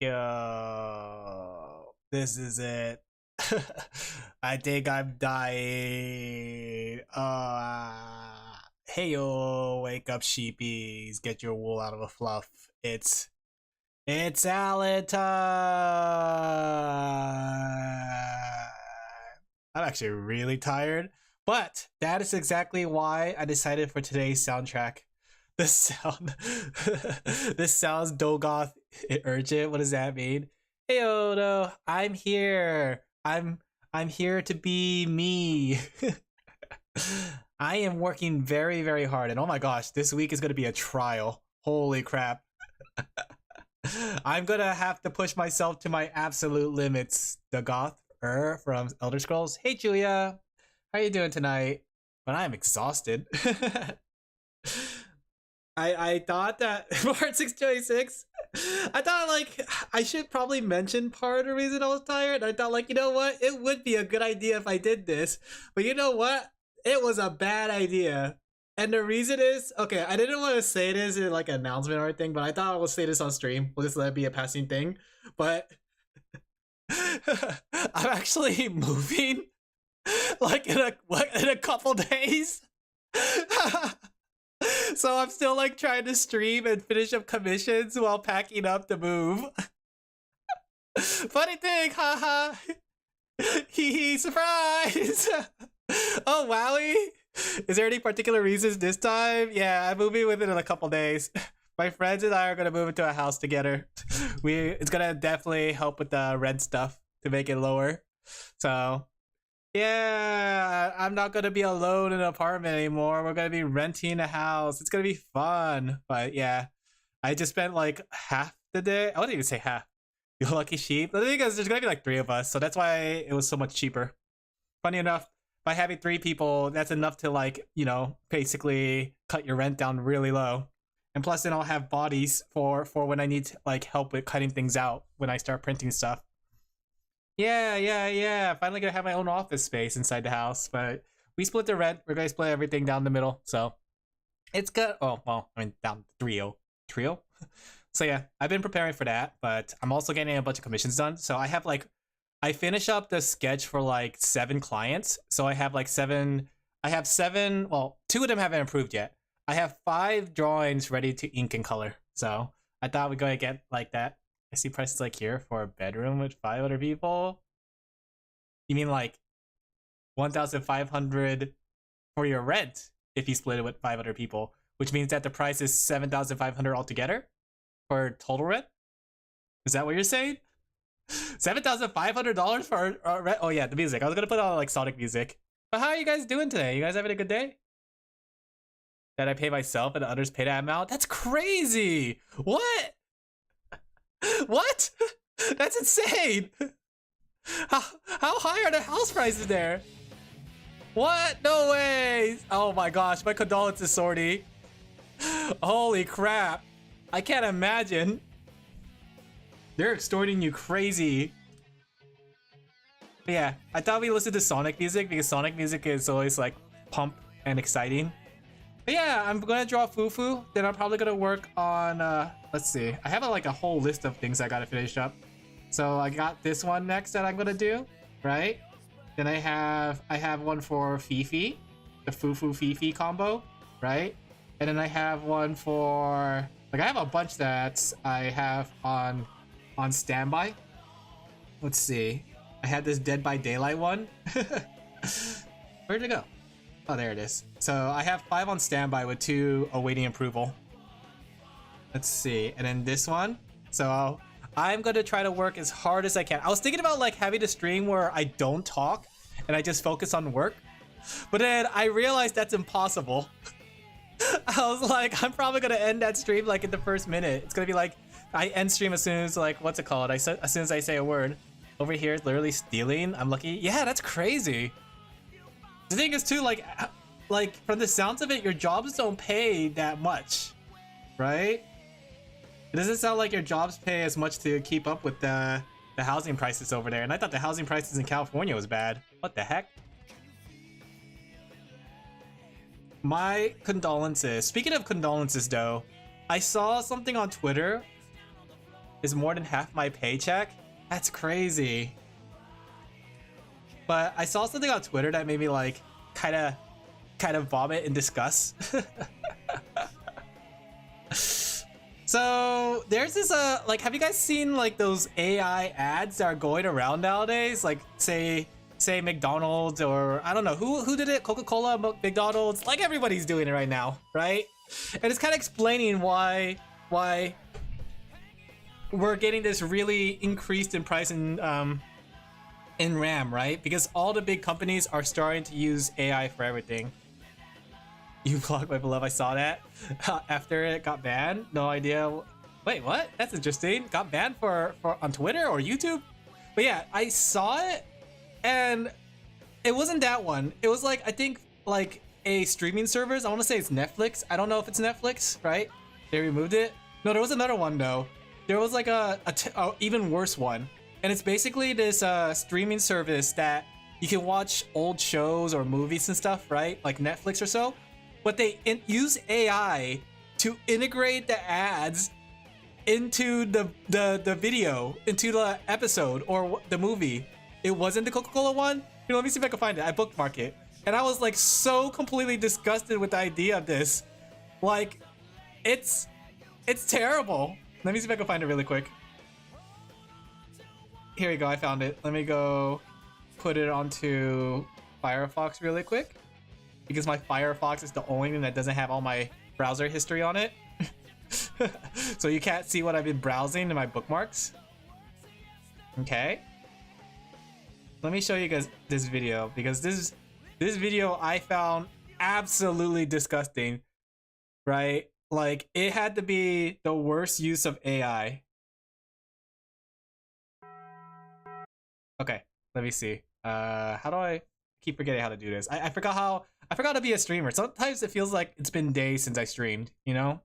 Yo, this is it. I think I'm dying. Hey yo, wake up sheepies, get your wool out of a fluff. It's Allen time. I'm actually really tired, but that is exactly why I decided for today's soundtrack. This sound, this sounds Dogoth urgent. What does that mean? Hey, no, I'm here. I'm here to be me. I am working very, very hard, and oh my gosh, this week is gonna be a trial. Holy crap! I'm gonna have to push myself to my absolute limits. The Goth from Elder Scrolls. Hey, Julia, how you doing tonight? But I'm exhausted. I thought that part 626, I thought like I should probably mention part of the reason I was tired. I thought like, you know what, it would be a good idea if I did this, but you know what, it was a bad idea. And the reason is, okay, I didn't want to say this in like an announcement or anything, but I thought I would say this on stream. We'll just let it be a passing thing. But I'm actually moving like in a couple days. So I'm still like trying to stream and finish up commissions while packing up the move. Funny thing, haha. Hee hee, surprise! Oh, wowie! Is there any particular reasons this time? Yeah, I'm moving within a couple days. My friends and I are gonna move into a house together. It's gonna definitely help with the rent stuff to make it lower. So yeah, I'm not gonna be alone in an apartment anymore. We're gonna be renting a house. It's gonna be fun. But yeah, I just spent like half the day. I wouldn't even say half. You lucky sheep. The thing is, there's gonna be like 3 of us, so that's why it was so much cheaper. Funny enough, by having 3 people, that's enough to like, you know, basically cut your rent down really low. And plus, then I'll have bodies for when I need to, like, help with cutting things out when I start printing stuff. Yeah. Finally gonna have my own office space inside the house, but we split the rent. We're gonna split everything down the middle, so it's good. Oh, well, I mean, down trio. So yeah, I've been preparing for that, but I'm also getting a bunch of commissions done. So I have like, I finish up the sketch for like 7 clients. So I have like 7, well, 2 of them haven't approved yet. I have 5 drawings ready to ink and color. So I thought we'd go and get like that. I see prices like here for a bedroom with 5 other people. You mean like 1,500 for your rent if you split it with 5 other people, which means that the price is 7,500 altogether for total rent? Is that what you're saying? $7,500 for rent? Oh yeah, the music. I was gonna put on like Sonic music. But how are you guys doing today? You guys having a good day? That I pay myself and others pay that amount? That's crazy! What? What? That's insane! How high are the house prices there? What? No way! Oh my gosh, my condolences, Sorty. Holy crap. I can't imagine. They're extorting you crazy. But yeah, I thought we listened to Sonic music because Sonic music is always like pump and exciting. But yeah, I'm gonna draw Fufu. Then I'm probably gonna work on let's see. I have like a whole list of things I gotta finish up. So I got this one next that I'm gonna do, right? Then I have one for Fifi, the Fufu Fifi combo, right? And then I have one for like I have a bunch that I have on standby. Let's see. I had this Dead by Daylight one. Where'd it go? Oh, there it is. So I have 5 on standby with 2 awaiting approval. Let's see. And then this one. So I'm going to try to work as hard as I can. I was thinking about like having a stream where I don't talk and I just focus on work. But then I realized that's impossible. I was like, I'm probably going to end that stream like in the first minute. It's going to be like, I end stream as soon as like, what's it called? As soon as I say a word. Over here, literally stealing. I'm lucky. Yeah, that's crazy. The thing is too, like from the sounds of it, your jobs don't pay that much, right? It doesn't sound like your jobs pay as much to keep up with the housing prices over there. And I thought the housing prices in California was bad. What the heck? My condolences. Speaking of condolences though, I saw something on Twitter is more than half my paycheck. That's crazy. But I saw something on Twitter that made me like kind of vomit in disgust. So there's this like, have you guys seen like those AI ads that are going around nowadays? Like say McDonald's, or I don't know who did it, Coca-Cola, McDonald's, like everybody's doing it right now, right? And it's kind of explaining why we're getting this really increased in price in RAM, right? Because all the big companies are starting to use AI for everything. You blocked my beloved, I saw that. After it got banned, no idea. Wait, what? That's interesting. Got banned for on Twitter or YouTube? But yeah, I saw it, and it wasn't that one. It was like, I think like a streaming service. I want to say it's Netflix. I don't know if it's Netflix, right? They removed it. No, there was another one though. There was like a even worse one, and it's basically this streaming service that you can watch old shows or movies and stuff, right? Like Netflix or so. But they use AI to integrate the ads into the video, into the episode or the movie. It wasn't the Coca-Cola one. Here, let me see if I can find it. I bookmarked it, and I was like so completely disgusted with the idea of this. Like, it's terrible. Let me see if I can find it really quick. Here we go. I found it. Let me go put it onto Firefox really quick, because my Firefox is the only thing that doesn't have all my browser history on it. So you can't see what I've been browsing in my bookmarks. Okay. Let me show you guys this video, because this video I found absolutely disgusting, right? Like, it had to be the worst use of AI. Okay, let me see. How do I keep forgetting how to do this? I forgot to be a streamer. Sometimes it feels like it's been days since I streamed, you know?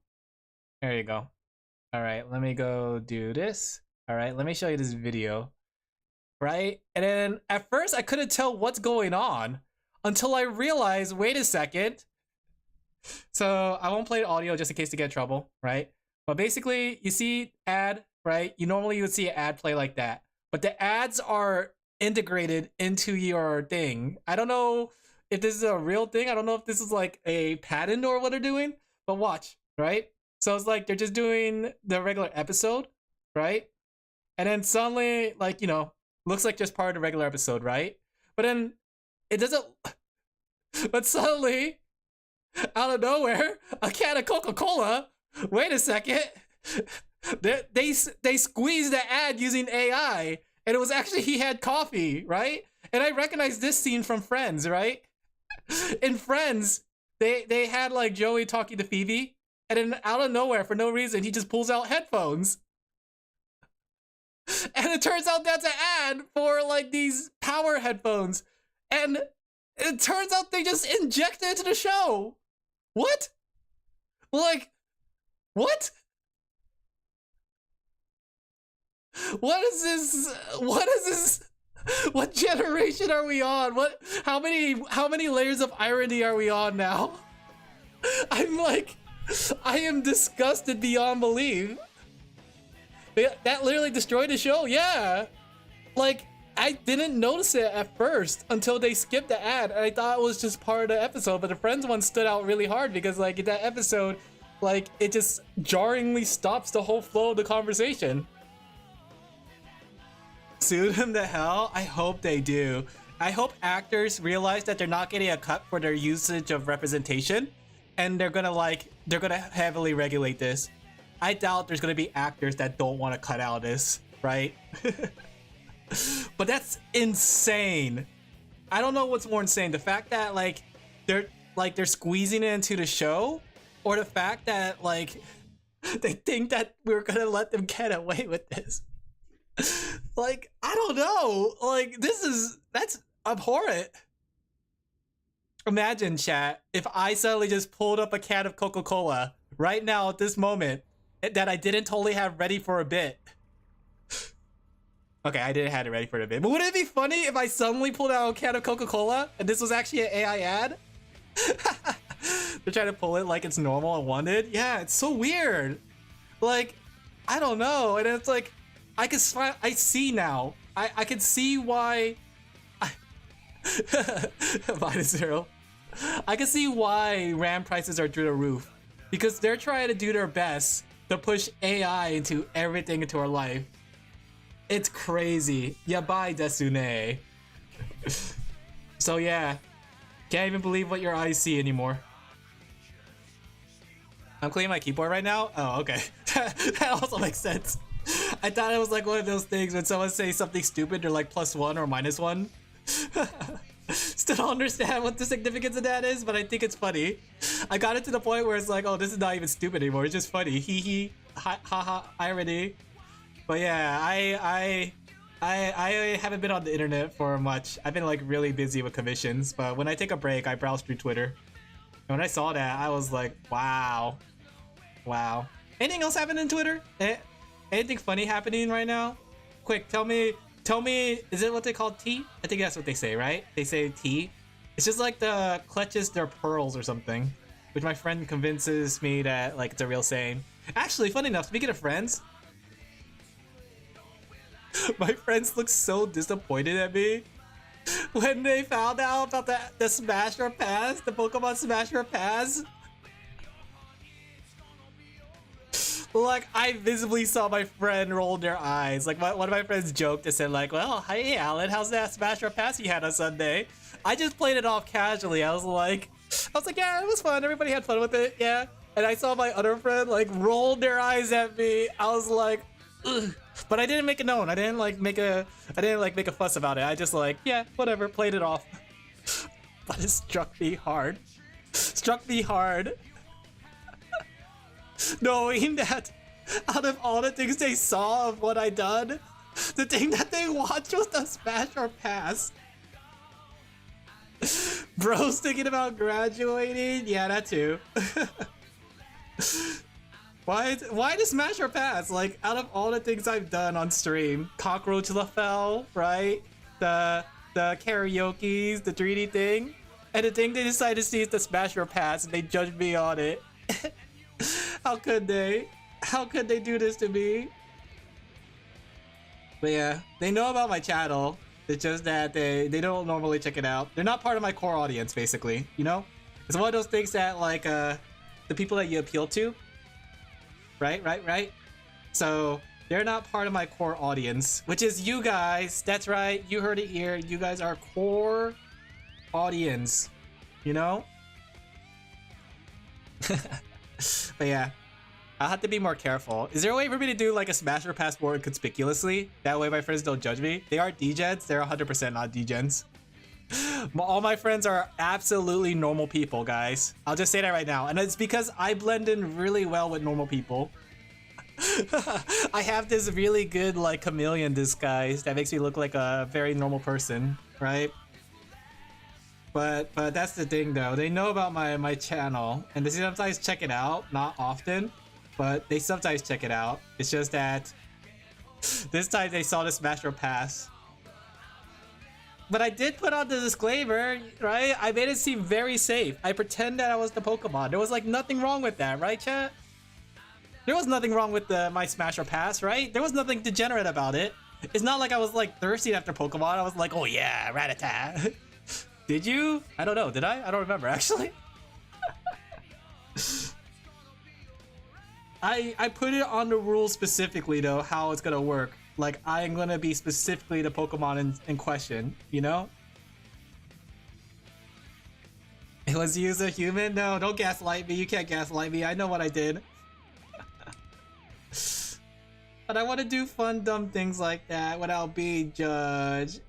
There you go. All right, let me go do this. All right, let me show you this video. Right? And then at first I couldn't tell what's going on until I realized, wait a second. So I won't play audio just in case to get in trouble, right? But basically, you see ad, right? You normally would see an ad play like that, but the ads are integrated into your thing. I don't know if this is a real thing. I don't know if this is like a patent or what they're doing, but watch, right? So it's like they're just doing the regular episode, right? And then suddenly, like, you know, looks like just part of the regular episode, right? But then it doesn't. But suddenly, out of nowhere, a can of Coca-Cola. Wait a second. They squeezed the ad using AI, and it was actually he had coffee, right? And I recognized this scene from Friends, right? In Friends, they had like Joey talking to Phoebe, and then out of nowhere, for no reason, he just pulls out headphones. And it turns out that's an ad for like these power headphones. And it turns out they just injected it into the show. What? Like, what? What is this? What is this? What generation are we on? What? How many layers of irony are we on now? I'm like, I am disgusted beyond belief. That literally destroyed the show, yeah. Like, I didn't notice it at first until they skipped the ad, and I thought it was just part of the episode, but the Friends one stood out really hard because, like, in that episode, like, it just jarringly stops the whole flow of the conversation. Sue them to hell? I hope they do. I hope actors realize that they're not getting a cut for their usage of representation, and they're gonna heavily regulate this. I doubt there's gonna be actors that don't want to cut out this, right? But that's insane. I don't know what's more insane, the fact that like they're squeezing it into the show, or the fact that like they think that we're gonna let them get away with this. Like, I don't know. Like, that's abhorrent. Imagine, chat, if I suddenly just pulled up a can of Coca-Cola right now at this moment that I didn't totally have ready for a bit. Okay, I didn't have it ready for a bit. But wouldn't it be funny if I suddenly pulled out a can of Coca-Cola and this was actually an AI ad? They're trying to pull it like it's normal and wanted. Yeah, it's so weird. Like, I don't know. And it's like, I see now. I can see why. -0. I can see why RAM prices are through the roof, because they're trying to do their best to push AI into everything into our life. It's crazy. Yabai desune. So yeah, can't even believe what your eyes see anymore. I'm cleaning my keyboard right now. Oh, okay. That also makes sense. I thought it was like one of those things when someone says something stupid, they're like +1 or -1. Still don't understand what the significance of that is, but I think it's funny. I got it to the point where it's like, oh, this is not even stupid anymore. It's just funny. Hee hee, ha ha, irony. But yeah, I haven't been on the internet for much. I've been like really busy with commissions, but when I take a break, I browse through Twitter. And when I saw that, I was like, wow. Wow. Anything else happening in Twitter? Anything funny happening right now? Quick, tell me, is it what they call tea? I think that's what they say, right? They say tea. It's just like the clutches their pearls or something, which my friend convinces me that like it's a real saying. Actually, funny enough, speaking of friends, my friends look so disappointed at me when they found out about the Smash or Pass, the Pokemon Smash or Pass. Like, I visibly saw my friend roll their eyes. Like, one of my friends joked and said like, well, hey Alan, how's that Smash or Pass you had on Sunday? I just played it off casually. I was like, yeah, it was fun. Everybody had fun with it, yeah. And I saw my other friend like roll their eyes at me. I was like, ugh. But I didn't make it known. I didn't make a fuss about it. I just like, yeah, whatever, played it off. But it struck me hard. Knowing that out of all the things they saw of what I done, the thing that they watched was the Smash or Pass. Bro's thinking about graduating? Yeah, that too. Why the Smash or Pass? Like, out of all the things I've done on stream, Cockroach Laphel, right? The karaoke's, the 3D thing, and the thing they decided to see is the Smash or Pass, and they judged me on it. How could they? How could they do this to me? But yeah, they know about my channel. It's just that they don't normally check it out. They're not part of my core audience, basically, you know? It's one of those things that like the people that you appeal to, right? So they're not part of my core audience, which is you guys. That's right, you heard it here. You guys are core audience, you know? But yeah, I'll have to be more careful. Is there a way for me to do like a Smash or Pass more conspicuously? That way my friends don't judge me. They are degens. They're 100% not degens. All my friends are absolutely normal people, guys. I'll just say that right now. And it's because I blend in really well with normal people. I have this really good like chameleon disguise that makes me look like a very normal person, right? But that's the thing though. They know about my channel and they sometimes check it out. Not often, but they sometimes check it out. It's just that this time they saw the Smash or Pass. But I did put on the disclaimer, right? I made it seem very safe. I pretend that I was the Pokemon. There was like nothing wrong with that, right, chat? There was nothing wrong with my Smash or Pass, right? There was nothing degenerate about it. It's not like I was like thirsty after Pokemon. I was like, oh yeah, Rattata. Did you? I don't know. Did I? I don't remember actually. I put it on the rules specifically though, how it's gonna work. Like I'm gonna be specifically the Pokemon in question, you know? It was you as a human? No, don't gaslight me. You can't gaslight me. I know what I did. But I want to do fun, dumb things like that without being judged.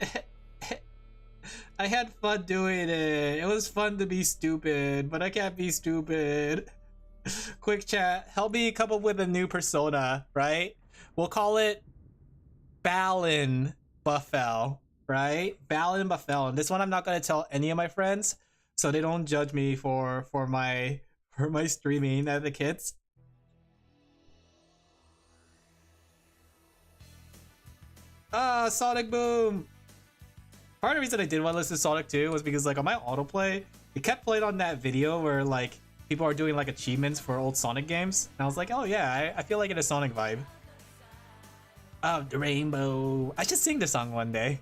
I had fun doing it. It was fun to be stupid, but I can't be stupid. Quick chat, help me come up with a new persona, right? We'll call it Alin Laphel, right? Alin Laphel. And this one I'm not gonna tell any of my friends, so they don't judge me for my streaming at the kids. Ah, Sonic Boom! Part of the reason I did want to listen to Sonic 2 was because like on my autoplay, it kept playing on that video where like people are doing like achievements for old Sonic games. And I was like, oh yeah, I feel like in a Sonic vibe. of the rainbow. I should sing the song one day.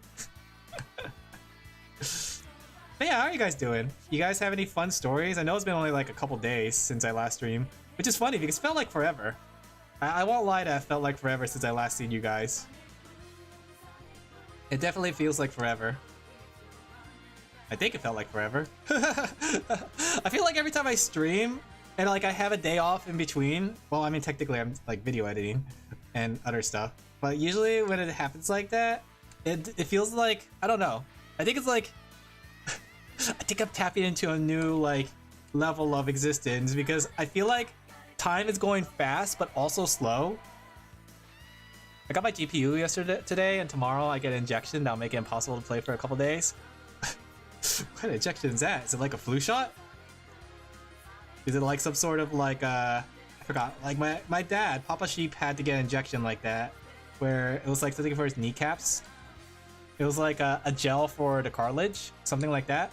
But yeah, how are you guys doing? You guys have any fun stories? I know it's been only like a couple days since I last streamed, which is funny because it felt like forever. I won't lie, that felt like forever since I last seen you guys. It definitely feels like forever. I think it felt like forever. I feel like every time I stream and like I have a day off in between, well, I mean technically I'm like video editing and other stuff, but usually when it happens like that, it feels like, I don't know. I think it's like I think I'm tapping into a new like level of existence because I feel like time is going fast but also slow. I got my GPU today, and tomorrow I get an injection that'll make it impossible to play for a couple days. What kind of injection is that? Is it like a flu shot? Is it like some sort of like I forgot, like my dad, Papa Sheep, had to get an injection like that where it was like something for his kneecaps. It was like a gel for the cartilage, something like that.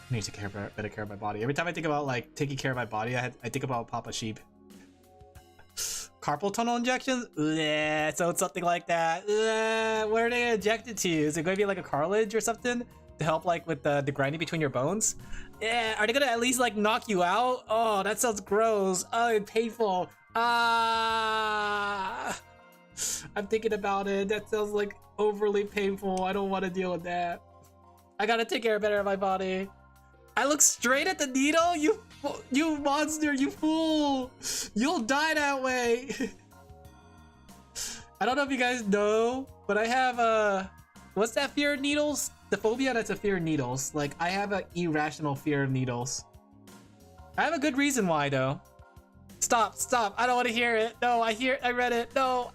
I need to take better care of my body. Every time I think about like taking care of my body, I think about Papa Sheep. Carpal tunnel injections? Yeah, so it's something like that. Where are they injected to? Is it going to be like a cartilage or something to help like with the grinding between your bones? Yeah, are they gonna at least like knock you out? Oh, that sounds gross. Oh, and painful. Ah, I'm thinking about it. That sounds like overly painful. I don't want to deal with that. I gotta take care better of my body. I look straight at the needle? You monster, you fool! You'll die that way! I don't know if you guys know, but I have what's that fear of needles? The phobia that's a fear of needles. Like, I have an irrational fear of needles. I have a good reason why, though. Stop, I don't want to hear it. No, I read it. No!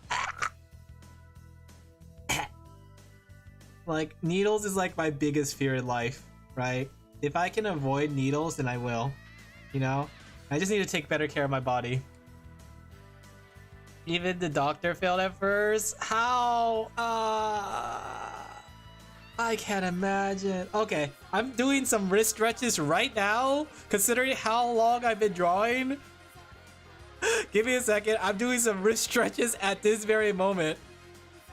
Like, needles is like my biggest fear in life, right? If I can avoid needles, then I will. You know? I just need to take better care of my body. Even the doctor failed at first? How? I can't imagine. Okay, I'm doing some wrist stretches right now, considering how long I've been drawing. Give me a second. I'm doing some wrist stretches at this very moment.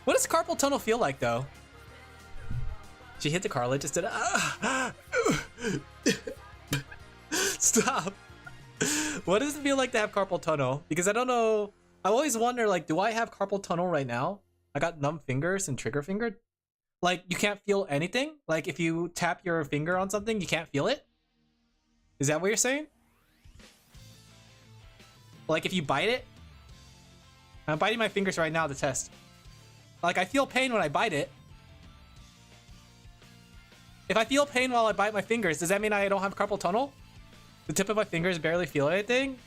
What does carpal tunnel feel like, though? She hit the cartilage instead of... Stop. What does it feel like to have carpal tunnel? Because I don't know. I always wonder, like, do I have carpal tunnel right now? I got numb fingers and trigger fingered. Like, you can't feel anything? Like, if you tap your finger on something, you can't feel it? Is that what you're saying? Like, if you bite it? I'm biting my fingers right now to test. Like, I feel pain when I bite it. If I feel pain while I bite my fingers, does that mean I don't have carpal tunnel? The tip of my fingers barely feel anything?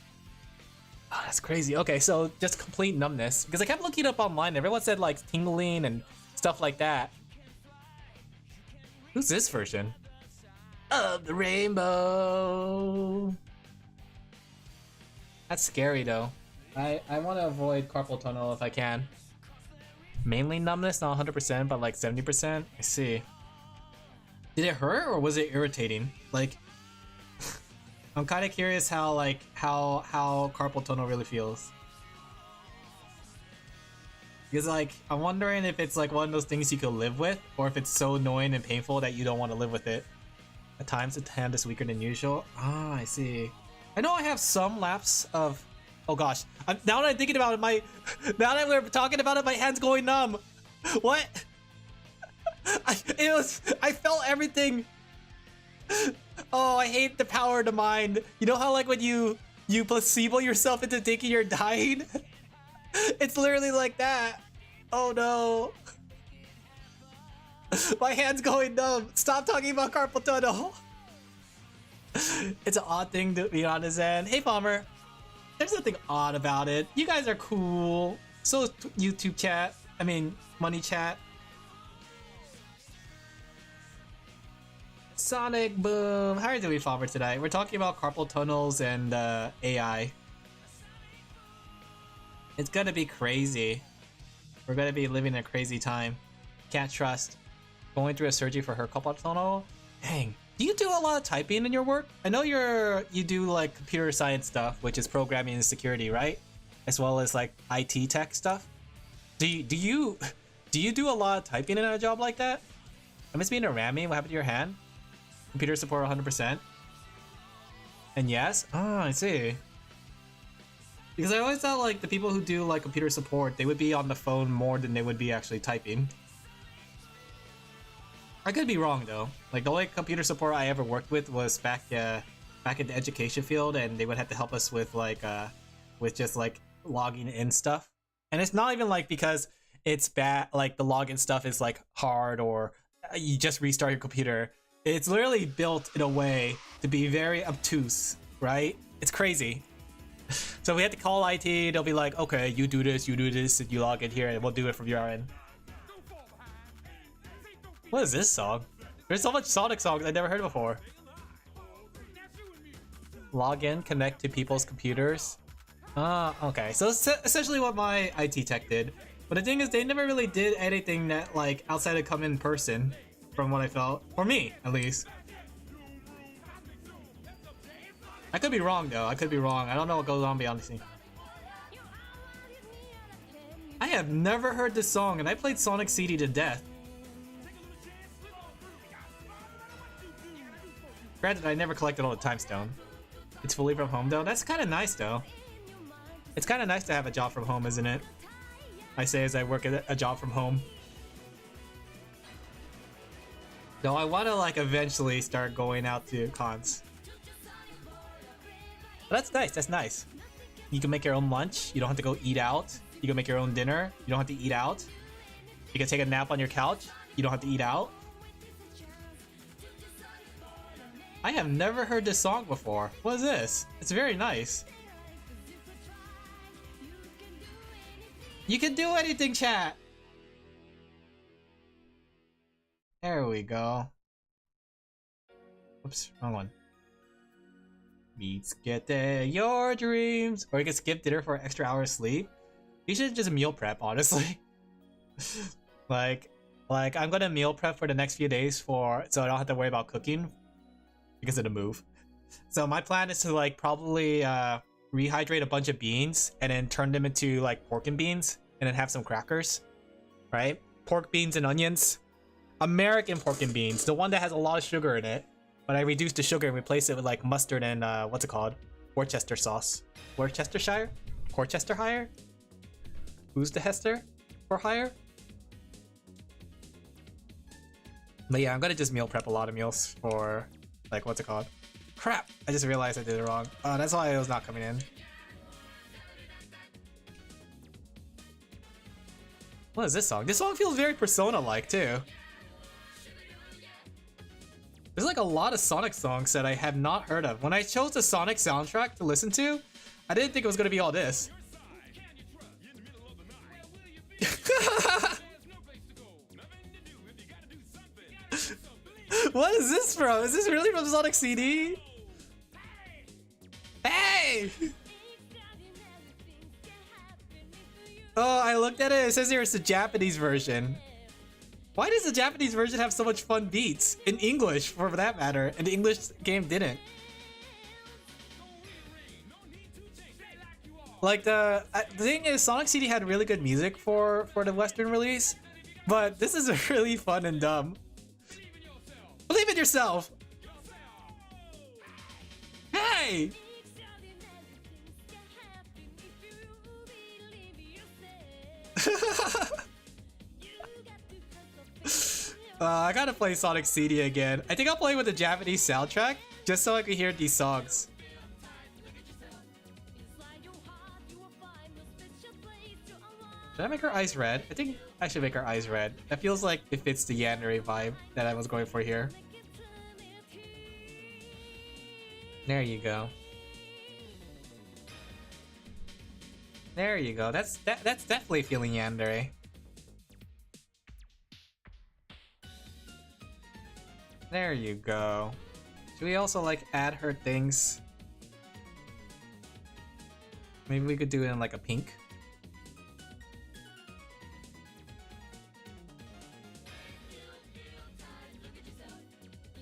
Oh, that's crazy. Okay, so just complete numbness. Because I kept looking up online. Everyone said like tingling and stuff like that. Who's this version? Of the rainbow. That's scary though. I want to avoid carpal tunnel if I can. Mainly numbness, not 100%, but like 70%. I see. Did it hurt or was it irritating? Like, I'm kind of curious how carpal tunnel really feels. Because like, I'm wondering if it's like one of those things you could live with, or if it's so annoying and painful that you don't want to live with it. At times the hand is weaker than usual. Ah, I see. I know I have some lapse of... Oh gosh. Now that I'm thinking about it, now that we're talking about it, my hand's going numb. What? I felt everything. Oh, I hate the power of the mind. You know how like when you placebo yourself into thinking you're dying? It's literally like that. Oh no. My hand's going numb. Stop talking about carpal tunnel. It's an odd thing to be honest, and hey Palmer. There's nothing odd about it. You guys are cool. So is YouTube chat. I mean, money chat. Sonic Boom. How are you doing, Palmer, today? We're talking about carpal tunnels and AI. It's gonna be crazy. We're gonna be living a crazy time. Can't trust. Going through a surgery for her carpal tunnel? Dang. Do you do a lot of typing in your work? I know you do like computer science stuff, which is programming and security, right? As well as like IT tech stuff. Do you do a lot of typing in a job like that? I miss being a Rami. What happened to your hand? Computer support 100%. And yes? Oh, I see. Because I always thought like the people who do like computer support, they would be on the phone more than they would be actually typing. I could be wrong though. Like the only computer support I ever worked with was back in the education field, and they would have to help us with like with just like logging in stuff. And it's not even like because it's bad, like the login stuff is like hard or you just restart your computer. It's literally built in a way to be very obtuse, right? It's crazy. So we had to call IT, they'll be like, okay, you do this, and you log in here, and we'll do it from your end. What is this song? There's so much Sonic songs I never heard before. Log in, connect to people's computers. Okay, so it's essentially what my IT tech did. But the thing is, they never really did anything that, like, outside of come in person, from what I felt. For me, at least. I could be wrong, though. I could be wrong. I don't know what goes on beyond the scene. I have never heard this song, and I played Sonic CD to death. Granted, I never collected all the time stone. It's fully from home, though. That's kind of nice, though. It's kind of nice to have a job from home, isn't it? I say as I work at a job from home. Though I want to, like, eventually start going out to cons. But that's nice, that's nice. You can make your own lunch. You don't have to go eat out. You can make your own dinner. You don't have to eat out. You can take a nap on your couch. You don't have to eat out. I have never heard this song before. What is this? It's very nice. You can do anything, chat! There we go. Oops, wrong one. Beats get your dreams. Or you can skip dinner for an extra hour of sleep. You should just meal prep, honestly. like I'm gonna meal prep for the next few days so I don't have to worry about cooking because of the move. So my plan is to like probably rehydrate a bunch of beans and then turn them into like pork and beans and then have some crackers, right? Pork, beans, and onions. American pork and beans, the one that has a lot of sugar in it. But I reduced the sugar and replaced it with like mustard and what's it called? Worcester sauce. Worcestershire? Worcestershire? Who's the Hester? For hire? But yeah, I'm gonna just meal prep a lot of meals for like what's it called? Crap! I just realized I did it wrong. Oh, that's why it was not coming in. What is this song? This song feels very Persona-like too. There's like a lot of Sonic songs that I have not heard of. When I chose the Sonic soundtrack to listen to, I didn't think it was gonna be all this. What is this from? Is this really from Sonic CD? Hey! Oh, I looked at it. It says here it's the Japanese version. Why does the Japanese version have so much fun beats? In English, for that matter, and the English game didn't. Like the thing is, Sonic CD had really good music for the Western release, but this is really fun and dumb. Believe in yourself. Hey! I gotta play Sonic CD again. I think I'll play with the Japanese soundtrack just so I can hear these songs. Should I make her eyes red? I think I should make her eyes red. That feels like it fits the yandere vibe that I was going for here. There you go. There you go. That's definitely feeling yandere. There you go. Should we also like add her things? Maybe we could do it in like a pink.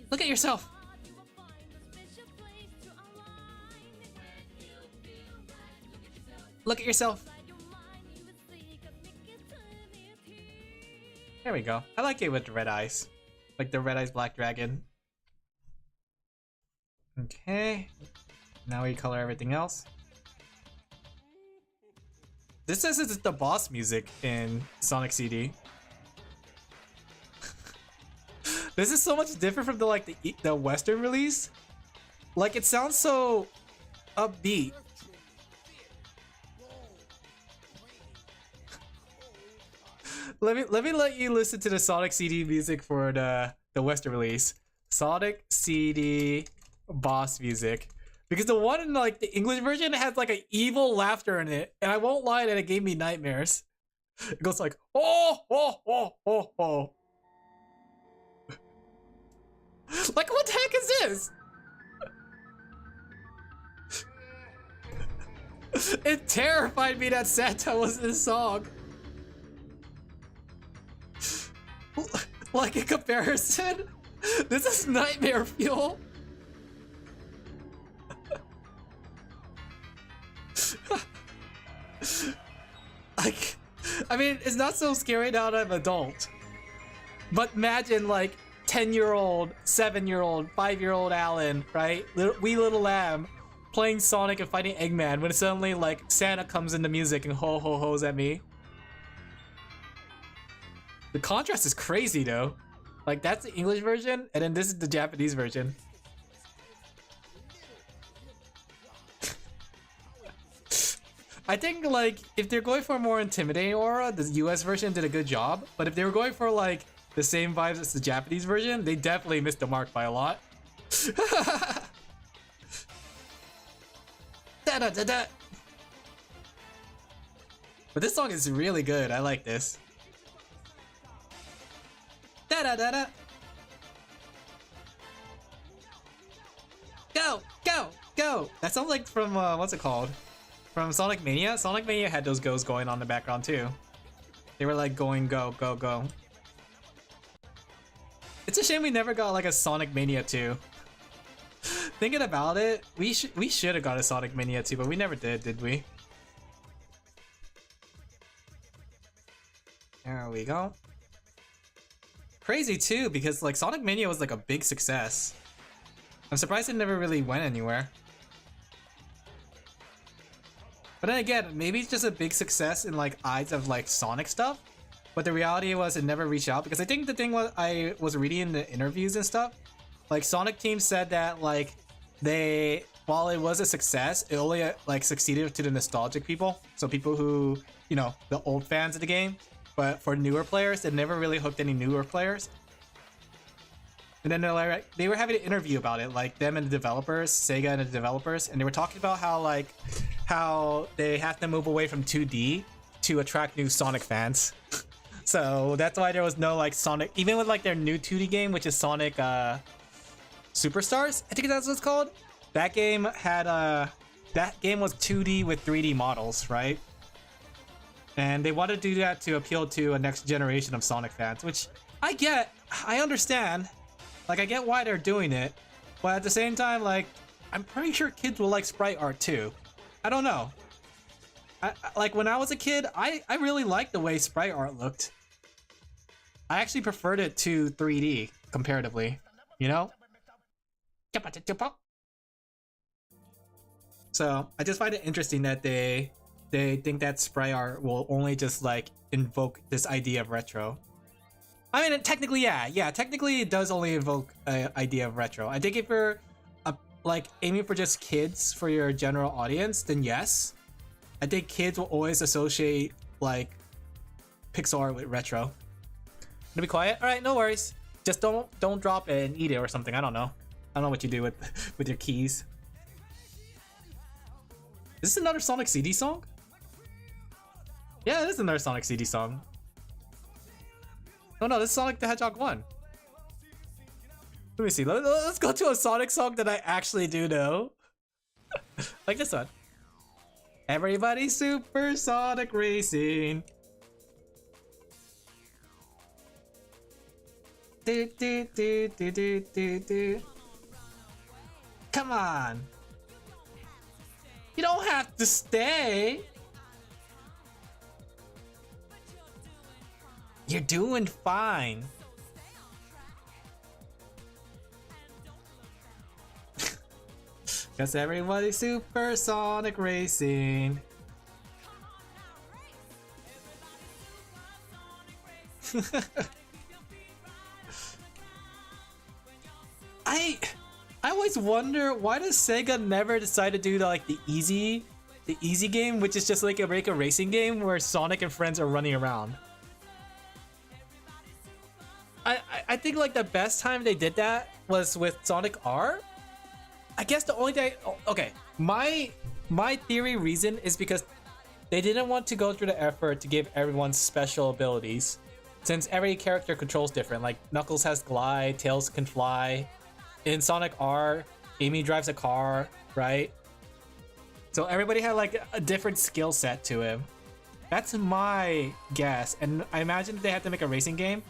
Look at yourself! Look at yourself! There we go. I like it with the red eyes. Like the red eyes black dragon. Okay. Now we color everything else. This says it's the boss music in Sonic CD. This is so much different from the Western release. Like it sounds so upbeat. Let me let you listen to the Sonic CD music for the Western release. Sonic CD boss music. Because the one in like the English version has like an evil laughter in it, and I won't lie that it gave me nightmares. It goes like oh oh oh oh oh. Like what the heck is this? It terrified me that Santa was in the song. Like in comparison, this is nightmare fuel. Like, I mean, it's not so scary now that I'm an adult. But imagine like 10-year-old, 7-year-old, 5-year-old Alin, right? Wee little lamb playing Sonic and fighting Eggman when suddenly like Santa comes into music and ho ho ho's at me. The contrast is crazy though. Like that's the English version and then this is the Japanese version. I think like if they're going for a more intimidating aura, the US version did a good job. But if they were going for like the same vibes as the Japanese version, they definitely missed the mark by a lot. Da -da -da -da. But this song is really good. I like this. Da -da -da -da. Go, go, go. That sounds like from what's it called? From Sonic Mania? Sonic Mania had those goes going on in the background too. They were like going go, go, go. It's a shame we never got like a Sonic Mania 2. Thinking about it, we should have got a Sonic Mania 2, but we never did we? There we go. Crazy too, because like Sonic Mania was like a big success. I'm surprised it never really went anywhere. But then again, maybe it's just a big success in like eyes of like Sonic stuff. But the reality was it never reached out, because I think the thing was I was reading in the interviews and stuff, like Sonic team said that like while it was a success, it only like succeeded to the nostalgic people. So people who, you know, the old fans of the game. But for newer players, it never really hooked any newer players. And then they were having an interview about it, like them and the developers, Sega and the developers, and they were talking about how they have to move away from 2D to attract new Sonic fans. So that's why there was no like Sonic, even with like their new 2D game, which is Sonic Superstars, I think that's what it's called. That game had that game was 2D with 3D models, right? And they wanted to do that to appeal to a next generation of Sonic fans, which I get, I understand. Like, I get why they're doing it, but at the same time, like, I'm pretty sure kids will like sprite art too. I don't know. Like, when I was a kid, I really liked the way sprite art looked. I actually preferred it to 3D, comparatively, you know? So, I just find it interesting that they think that sprite art will only just, like, invoke this idea of retro. I mean, technically, yeah, technically it does only evoke an idea of retro. I think if you're like aiming for just kids for your general audience, then yes. I think kids will always associate like pixel art with retro. Gonna be quiet? All right, no worries. Just don't drop it and eat it or something. I don't know. I don't know what you do with your keys. Is this another Sonic CD song? Yeah, it is another Sonic CD song. Oh no, this is Sonic the Hedgehog 1. Let me see. Let's go to a Sonic song that I actually do know. Like this one. Everybody Super Sonic Racing. Do, do, do, do, do, do, do. Come on. You don't have to stay. You're doing fine. Cause everybody's supersonic racing. I always wonder, why does Sega never decide to do the easy game, which is just like a racing game where Sonic and friends are running around. I think like the best time they did that was with Sonic R. I guess the only thing, okay, my theory reason is because they didn't want to go through the effort to give everyone special abilities, since every character controls different. Like Knuckles has glide, Tails can fly. In Sonic R, Amy drives a car, right? So everybody had like a different skill set to him. That's my guess, and I imagine if they had to make a racing game,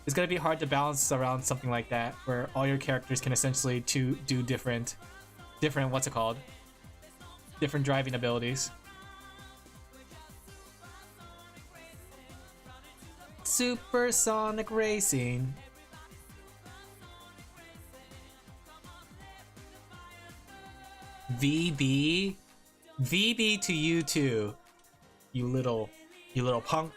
it's gonna be hard to balance around something like that, where all your characters can essentially do different what's it called? Different driving abilities. Supersonic racing. VB to you too, you little punk.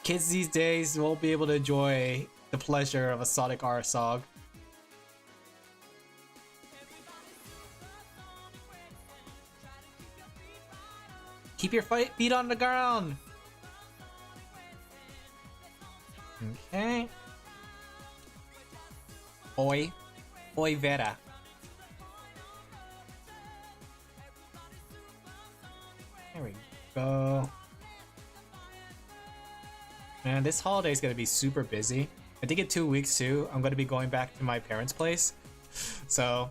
Kids these days won't be able to enjoy the pleasure of a Sonic R song. Keep your feet on the ground. Okay. Oi Vera. There we go. Man, this holiday is gonna be super busy. I think in 2 weeks too, I'm gonna be going back to my parents' place. So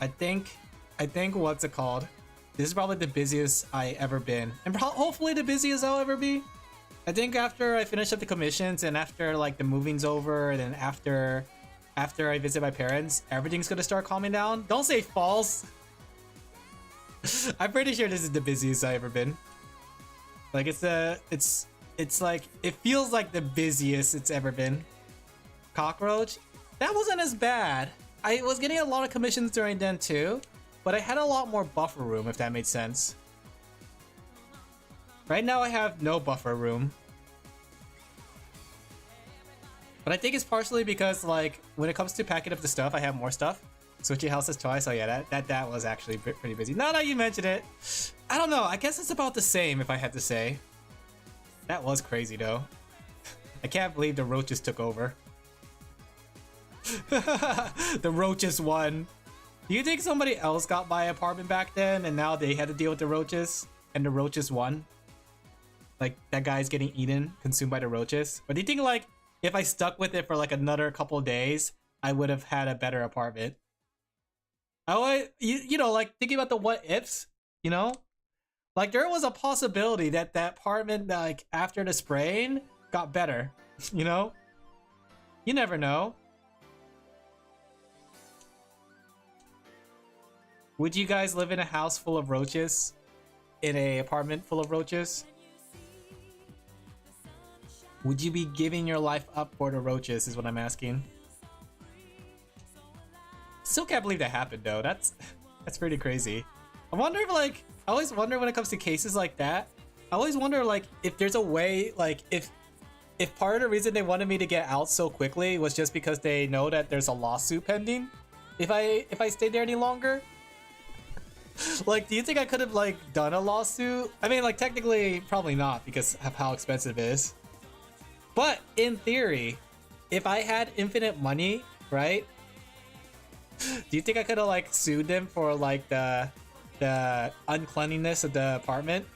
I think what's it called? This is probably the busiest I ever been, and hopefully the busiest I'll ever be. I think after I finish up the commissions and after like the moving's over, and then after I visit my parents, everything's gonna start calming down. Don't say false. I'm pretty sure this is the busiest I've ever been. Like it's like, it feels like the busiest it's ever been. Cockroach, that wasn't as bad. I was getting a lot of commissions during then too, but I had a lot more buffer room, if that made sense. Right now I have no buffer room. But I think it's partially because like when it comes to packing up the stuff, I have more stuff. Switching houses twice, oh yeah, that was actually pretty busy. Now that you mention it, I don't know, I guess it's about the same if I had to say. That was crazy though. I can't believe the roaches took over. The roaches won. Do you think somebody else got my apartment back then and now they had to deal with the roaches and the roaches won? Like that guy's getting eaten, consumed by the roaches? But do you think like if I stuck with it for like another couple of days, I would have had a better apartment? You know, like thinking about the what ifs, you know? Like there was a possibility that that apartment, like after the spraying, got better, you know? You never know. Would you guys live in a house full of roaches? In a apartment full of roaches? Would you be giving your life up for the roaches is what I'm asking. Still can't believe that happened though. That's pretty crazy. I wonder if like, I always wonder when it comes to cases like that, I always wonder like if there's a way, like if part of the reason they wanted me to get out so quickly was just because they know that there's a lawsuit pending if I stayed there any longer. Like, do you think I could have like done a lawsuit? I mean, like technically probably not because of how expensive it is. But in theory, if I had infinite money, right? Do you think I could have like sued them for like the uncleanliness of the apartment?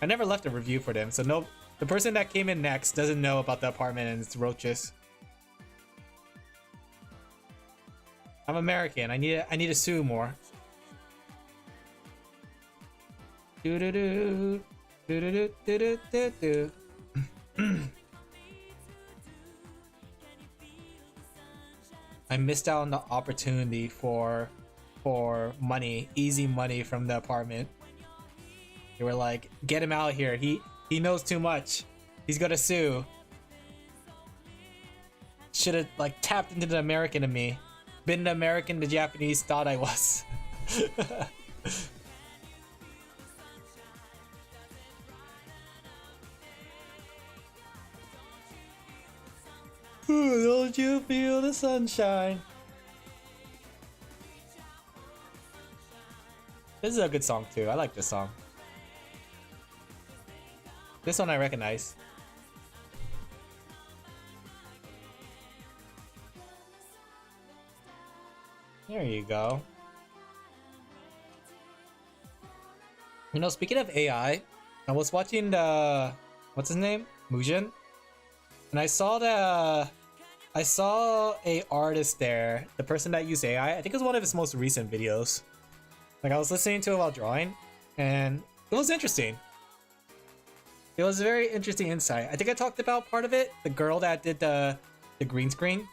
I never left a review for them, so no, the person that came in next doesn't know about the apartment and its roaches. I'm American. I need to sue more. Do do do do do do do do do. I missed out on the opportunity for money, easy money from the apartment. They were like, get him out here. He knows too much. He's gonna sue. Should have like tapped into the American in me. Been the American the Japanese thought I was. Ooh, don't you feel the sunshine? This is a good song too. I like this song. This one I recognize. There you go. You know, speaking of AI, I was watching the what's his name? Mujin. And I saw a artist there, the person that used AI. I think it was one of his most recent videos. Like I was listening to it while drawing, and it was interesting. It was a very interesting insight. I think I talked about part of it. The girl that did the green screen.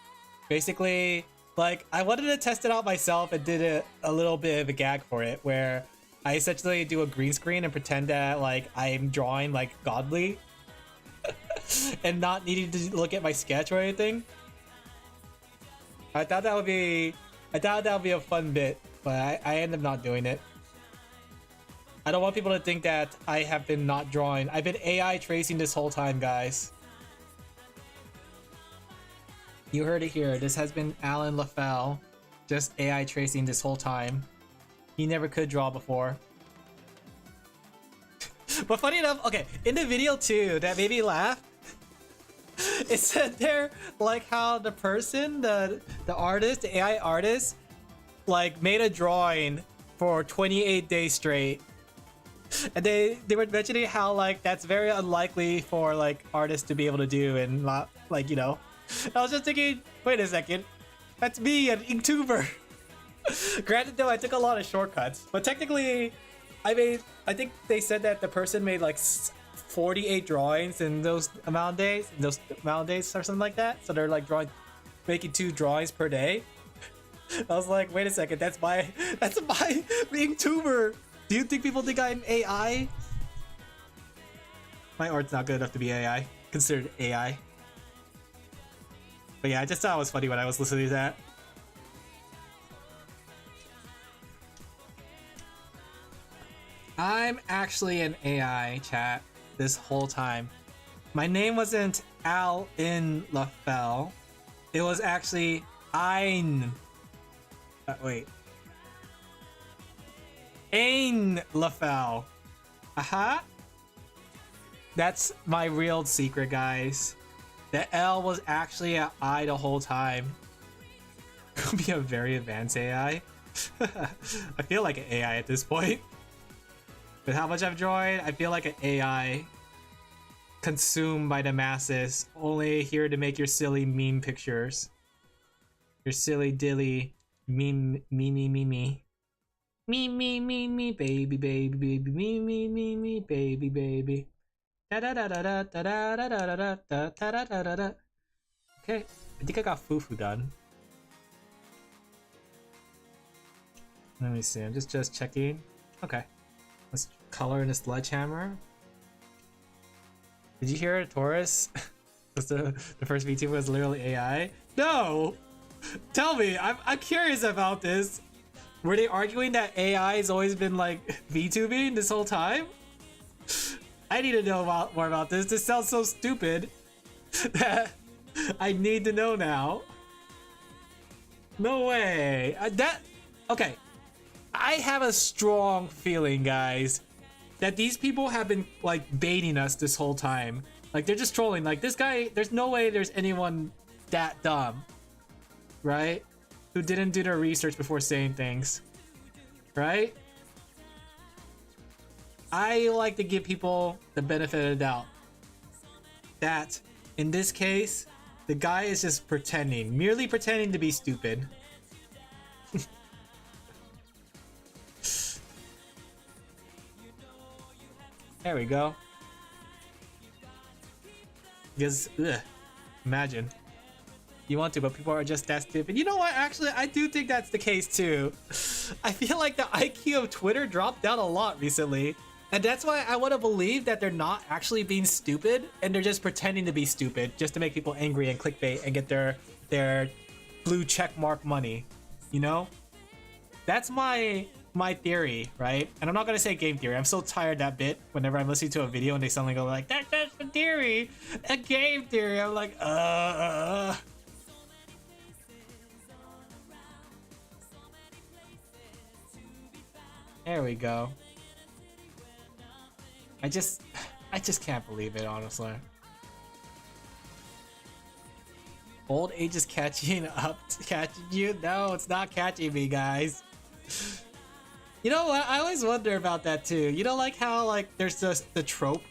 Basically, like I wanted to test it out myself and did a little bit of a gag for it, where I essentially do a green screen and pretend that like I'm drawing like godly, and not needing to look at my sketch or anything. I thought that would be a fun bit, but I ended up not doing it. I don't want people to think that I have been not drawing. I've been AI tracing this whole time, guys. You heard it here. This has been Alin Laphel, just AI tracing this whole time. He never could draw before. But funny enough, okay, in the video too, that made me laugh. It said there, like how the person, the artist, the AI artist, like made a drawing for 28 days straight. And they were mentioning how like that's very unlikely for like artists to be able to do, and not like, you know. I was just thinking, wait a second, that's me, an inktuber. Granted though, I took a lot of shortcuts, but technically I think they said that the person made like 48 drawings in those amount of days, or something like that. So they're like making 2 drawings per day. I was like, wait a second, that's my inktuber. Do you think people think I'm AI? My art's not good enough to be AI, considered AI. But yeah, I just thought it was funny when I was listening to that. I'm actually an AI, chat, this whole time. My name wasn't Alin Laphel. It was actually Alin Laphel. Aha. That's my real secret, guys. The L was actually an I the whole time. Could be a very advanced AI. I feel like an AI at this point. With how much I've drawn, I feel like an AI consumed by the masses, only here to make your silly meme pictures. Your silly dilly meme me, baby, baby, baby, me, baby, baby. Da da da da da da da da da da da da da da da. Okay, I think I got Fufu done. Let me see, I'm just checking. Okay, let's color in a sledgehammer. Did you hear it, Taurus? the first VTuber was literally AI? No! Tell me, I'm curious about this. Were they arguing that AI has always been like VTubing this whole time? I need to know more about this. This sounds so stupid that I need to know now. No way. Okay. I have a strong feeling, guys, that these people have been like baiting us this whole time. Like they're just trolling. Like this guy, there's no way there's anyone that dumb, right? Who didn't do their research before saying things, right? I like to give people the benefit of the doubt that in this case, the guy is just pretending, merely pretending to be stupid. There we go. Because, imagine. You want to, but people are just that stupid. You know what? Actually, I do think that's the case too. I feel like the IQ of Twitter dropped down a lot recently. And that's why I want to believe that they're not actually being stupid and they're just pretending to be stupid just to make people angry and clickbait and get their blue check mark money. You know? That's my theory, right? And I'm not gonna say game theory. I'm so tired of that bit whenever I'm listening to a video and they suddenly go like, that's a theory, a game theory. I'm like, There we go. I just can't believe it, honestly. Old age is catching you? No, it's not catching me, guys. You know what? I always wonder about that too. You know, like how like there's just the trope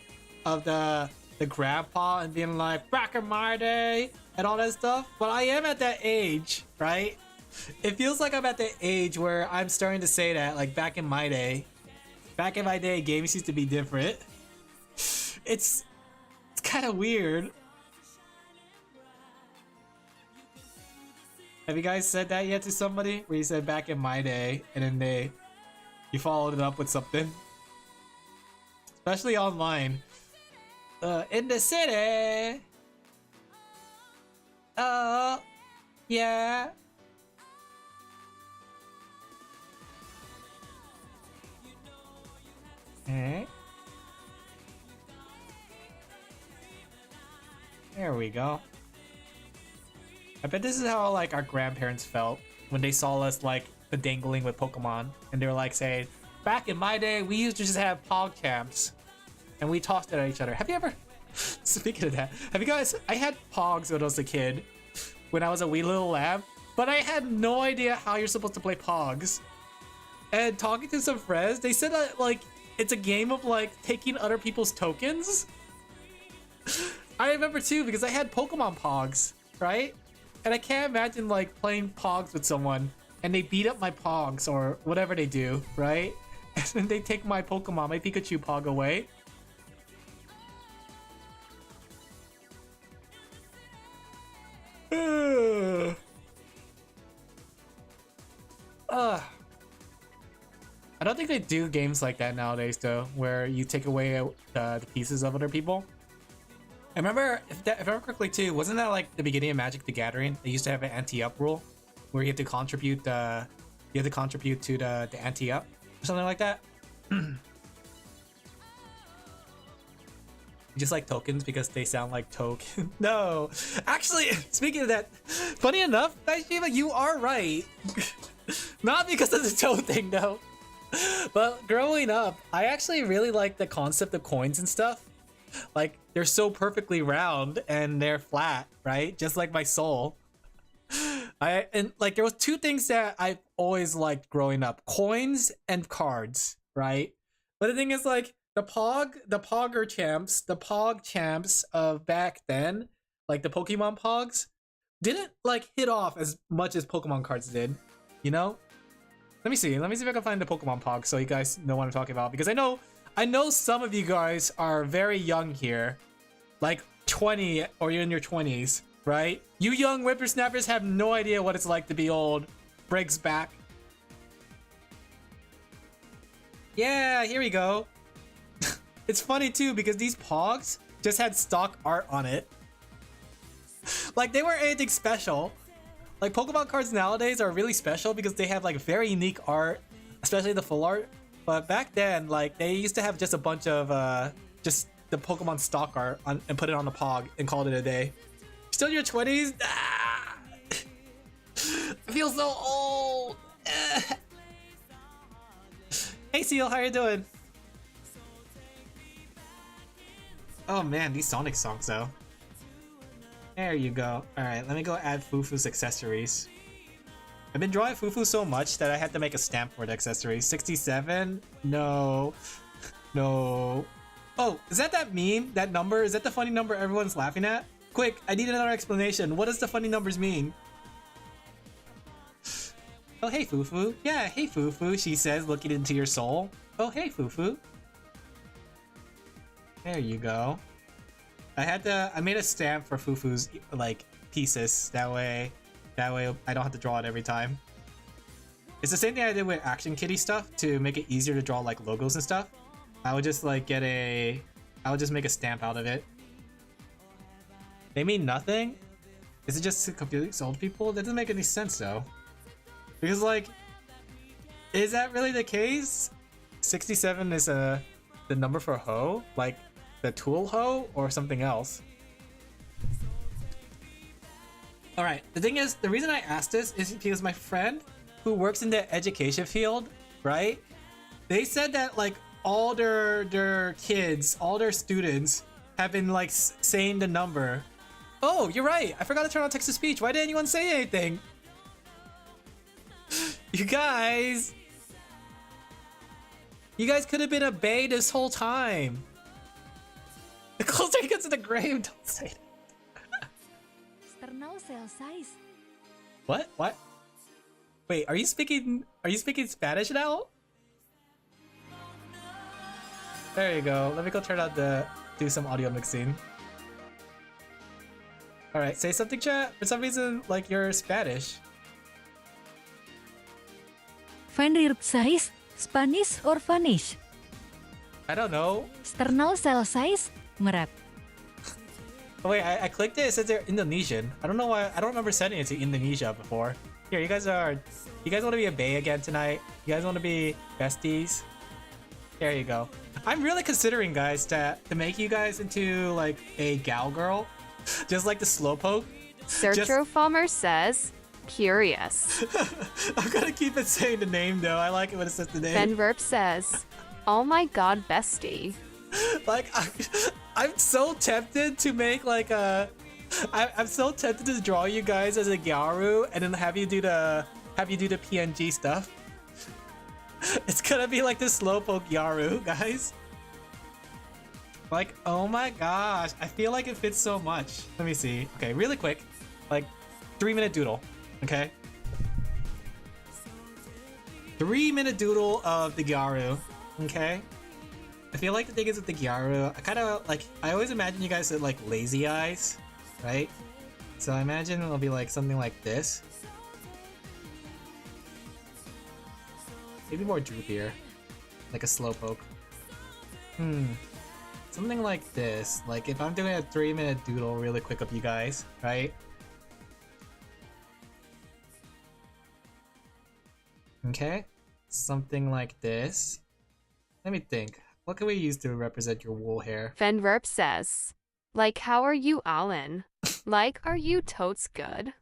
of the grandpa and being like back in my day and all that stuff. But I am at that age, right? It feels like I'm at the age where I'm starting to say that, like back in my day, games used to be different. It's kind of weird. Have you guys said that yet to somebody? Where you said back in my day, and then you followed it up with something? Especially online. In the city. Oh, yeah. Okay. There we go. I bet this is how like our grandparents felt when they saw us like dangling with Pokemon, and they were like saying, "Back in my day, we used to just have Pog champs, and we tossed it at each other." Have you ever? Speaking of that, have you guys? I had Pogs when I was a kid, when I was a wee little lab, but I had no idea how you're supposed to play Pogs. And talking to some friends, they said that like it's a game of like taking other people's tokens. I remember too because I had Pokemon Pogs, right? And I can't imagine like playing Pogs with someone and they beat up my Pogs or whatever they do, right? And then they take my Pokemon, my Pikachu Pog away. I don't think they do games like that nowadays though, where you take away the pieces of other people. I remember, if I remember correctly too, wasn't that like the beginning of Magic the Gathering? They used to have an ante-up rule where you have to contribute to the ante-up or something like that. Just like tokens because they sound like token. No, actually, speaking of that, funny enough, Shiva, you are right. Not because of the toe thing though. But growing up, I actually really like the concept of coins and stuff. Like, they're so perfectly round and they're flat, right? Just like my soul. And like there was two things that I always liked growing up: coins and cards, right? But the thing is, like, the Pog champs of back then, like the Pokemon Pogs, didn't like hit off as much as Pokemon cards did, you know? Let me see if I can find the Pokemon Pog so you guys know what I'm talking about, because I know some of you guys are very young here, like 20 or you're in your 20s, right? You young whippersnappers have no idea what it's like to be old. Breaks back. Yeah, here we go. It's funny too because these Pogs just had stock art on it. Like, they weren't anything special. Like, Pokemon cards nowadays are really special because they have like very unique art, especially the full art. But back then, like, they used to have just a bunch of just the Pokemon stock art and put it on the Pog and called it a day. Still in your 20s? Ah! I feel so old. Hey Seal, how you doing? Oh man, these Sonic songs though. There you go. Alright, let me go add Fufu's accessories. I've been drawing Fufu so much that I had to make a stamp for the accessories. 67? No. No. Oh, is that meme? That number? Is that the funny number everyone's laughing at? Quick, I need another explanation. What does the funny numbers mean? Oh, hey, Fufu. Yeah, hey, Fufu, she says, looking into your soul. Oh, hey, Fufu. There you go. I made a stamp for Fufu's like pieces. That way I don't have to draw it every time. It's the same thing I did with Action Kitty stuff to make it easier to draw like logos and stuff. I would just like I would just make a stamp out of it. They mean nothing? Is it just to confuse old people? That doesn't make any sense though. Because like, is that really the case? 67 is the number for hoe? Like the tool hoe or something else? Alright, the thing is, the reason I asked this is because my friend who works in the education field, right? They said that like all their kids, all their students have been like saying the number. Oh, you're right. I forgot to turn on text to speech. Why didn't anyone say anything? You guys could have been a bae this whole time. The closer he gets to the grave, don't say it. What? What? Wait, are you speaking Spanish now? There you go. Let me go turn on do some audio mixing. Alright, say something, chat. For some reason, like, you're Spanish. Fenrir size, Spanish or Vanish? I don't know. Sternal cell size, merap. Oh wait, I clicked it. It says they're Indonesian. I don't know why. I don't remember setting it to Indonesia before. Here, you guys want to be a bae again tonight? You guys want to be besties? There you go. I'm really considering, guys, to make you guys into like a gal girl, just like the slowpoke. Sertro Farmer says, curious. I'm gonna keep it saying the name though. I like it when it says the name. Fenverp says, oh my god, bestie. Like I'm so tempted to make like I'm so tempted to draw you guys as a Gyaru and then have you do the PNG stuff. It's gonna be like the slowpoke Gyaru, guys. Like, oh my gosh, I feel like it fits so much. Let me see. Okay, really quick, like 3-minute doodle. Okay, 3-minute doodle of the Gyaru. Okay. I feel like the thing is with the Gyaru, I always imagine you guys with like lazy eyes, right? So I imagine it'll be like something like this. Maybe more droopier, like a slowpoke. Something like this. Like if I'm doing a 3-minute doodle really quick of you guys, right? Okay, something like this. Let me think. What can we use to represent your wool hair? Fenverp says, like, how are you, Alin? Like, are you totes good?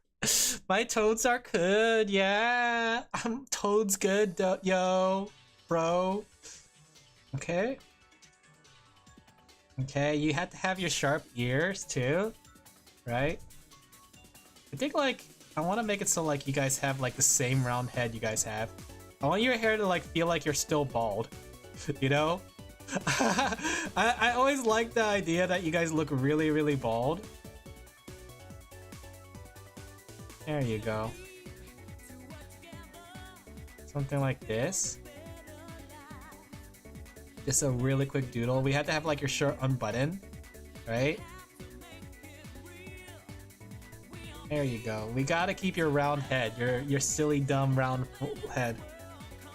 My toads are good, yeah. I'm toads good, yo, bro. Okay. Okay, you have to have your sharp ears too, right? I think like, I want to make it so like you guys have like the same round head you guys have. I want your hair to like feel like you're still bald, you know? I always like the idea that you guys look really, really bald. There you go. Something like this. Just a really quick doodle. We have to have like your shirt unbuttoned, right? There you go. We gotta keep your round head, your silly dumb round head,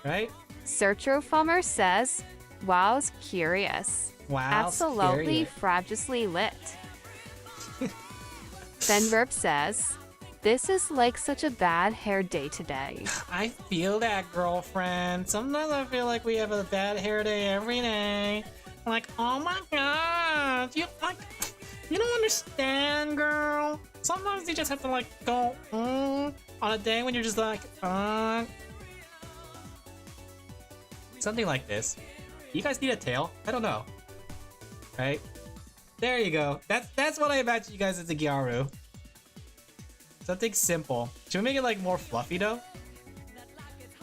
right? Sertro Farmer says, wow's curious. Wow. Absolutely fabulously lit. Fenverp says, this is like such a bad hair day today. I feel that, girlfriend. Sometimes I feel like we have a bad hair day every day. Like, oh my god, you don't understand, girl. Sometimes you just have to like go on a day when you're just like something like this. You guys need a tail? I don't know. Right? There you go. That's what I imagine you guys as a Gyaru. Something simple. Should we make it like more fluffy though?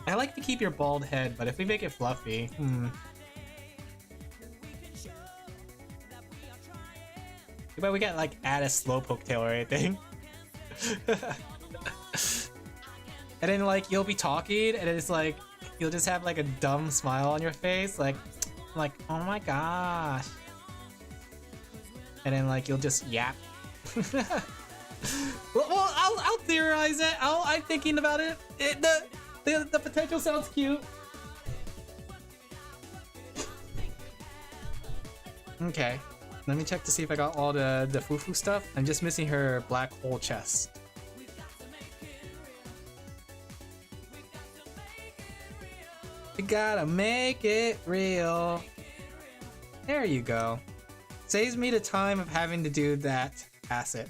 I like to keep your bald head, but if we make it fluffy, Too bad we can't like add a slowpoke tail or anything. And then like you'll be talking and it's like you'll just have like a dumb smile on your face, like oh my gosh. and then like you'll just yap. well, I'll theorize it. I'm thinking about it. The potential sounds cute. Okay, let me check to see if I got all the fufu stuff. I'm just missing her black hole chest. We gotta make it real. There you go. Saves me the time of having to do that asset.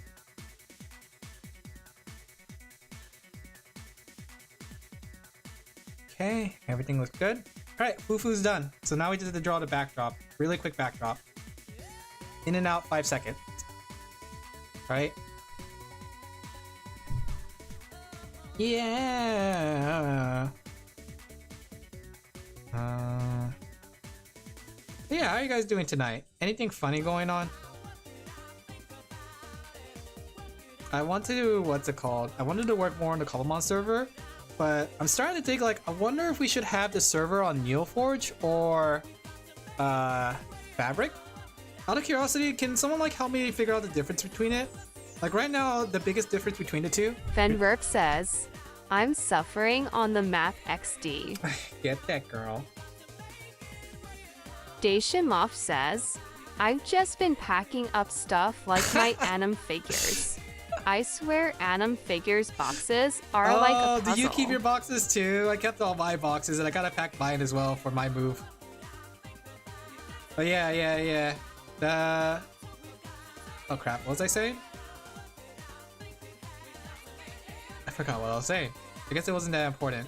Okay, everything looks good. Alright, fufu's done. So now we just have to draw the backdrop. Really quick backdrop. In and out 5 seconds. Right? Yeah. Yeah, how are you guys doing tonight? Anything funny going on? I want to, what's it called? I wanted to work more on the Cobblemon server, but I'm starting to think like, I wonder if we should have the server on Neoforge or Fabric? Out of curiosity, can someone like help me figure out the difference between it? Like right now, the biggest difference between the two? Fenverp says, I'm suffering on the Math XD. Get that, girl. Daishimoff says, I've just been packing up stuff like my Anim figures. I swear Anim figures boxes are like a puzzle. Do you keep your boxes too? I kept all my boxes and I gotta pack mine as well for my move. But yeah. Oh crap, what was I saying? I forgot what I was saying. I guess it wasn't that important.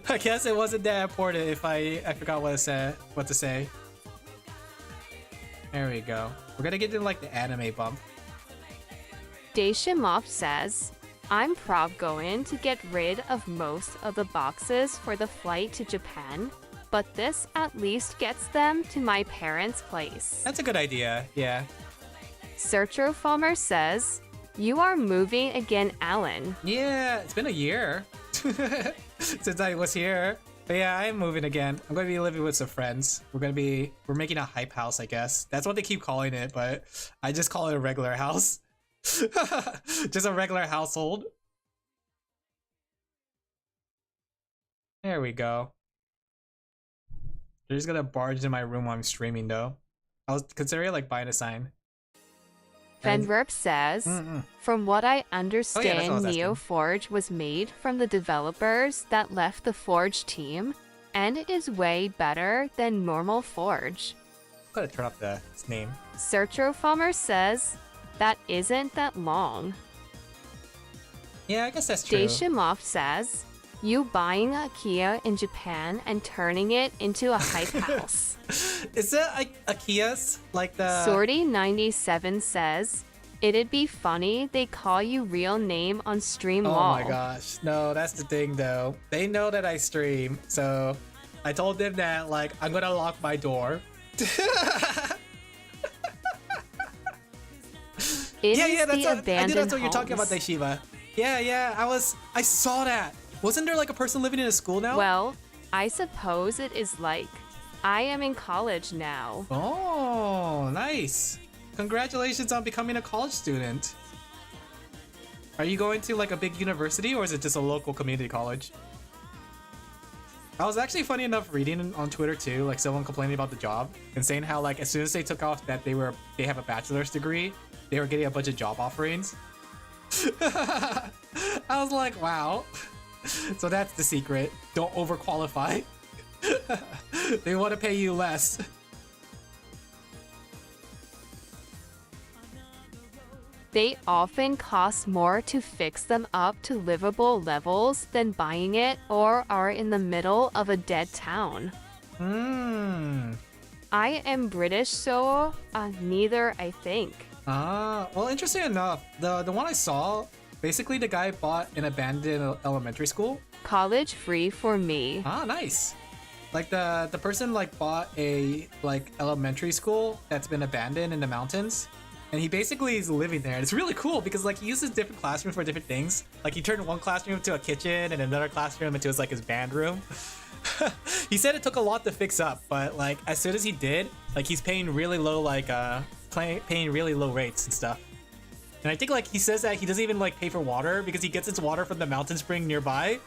I guess it wasn't that important if I forgot what to say. There we go. We're gonna get into like the anime bump. Daishimoff says, I'm prob going to get rid of most of the boxes for the flight to Japan, but this at least gets them to my parents' place. That's a good idea, yeah. Searcher Farmer says, you are moving again, Alan. Yeah, it's been a year since I was here. But yeah, I am moving again. I'm going to be living with some friends. We're making a hype house, I guess. That's what they keep calling it, but I just call it a regular house. Just a regular household. There we go. They're just gonna barge in my room while I'm streaming though. I was considering like buying a sign. Fenverp says, from what I understand, Neoforge was made from the developers that left the Forge team, and it is way better than normal Forge. I'm gonna turn off its name. Searcher Farmer says, that isn't that long. Yeah, I guess that's true. Daishimoff says, you buying a Kia in Japan and turning it into a hype house. Is it Akia's? Like the... Sorty97 says, it'd be funny they call you real name on stream wall. Oh my gosh. No, that's the thing though. They know that I stream, so I told them that like I'm gonna lock my door. That's what you're talking about, Daishiva. Yeah, I saw that. Wasn't there like a person living in a school now? Well, I suppose it is like, I am in college now. Oh, nice. Congratulations on becoming a college student. Are you going to like a big university or is it just a local community college? I was actually funny enough reading on Twitter too, like someone complaining about the job and saying how like as soon as they took off that they have a bachelor's degree, they were getting a bunch of job offerings. I was like, wow. So that's the secret. Don't overqualify. They want to pay you less. They often cost more to fix them up to livable levels than buying it or are in the middle of a dead town. I am British, so neither, I think. Well, interesting enough, the one I saw, basically the guy bought an abandoned elementary school. College free for me. Ah, nice. Like the person like bought a like elementary school that's been abandoned in the mountains. And he basically is living there. And it's really cool because like he uses different classrooms for different things. Like he turned one classroom into a kitchen and another classroom into his band room. He said it took a lot to fix up, but like as soon as he did, like he's paying really low paying really low rates and stuff. And I think like he says that he doesn't even like pay for water because he gets his water from the mountain spring nearby.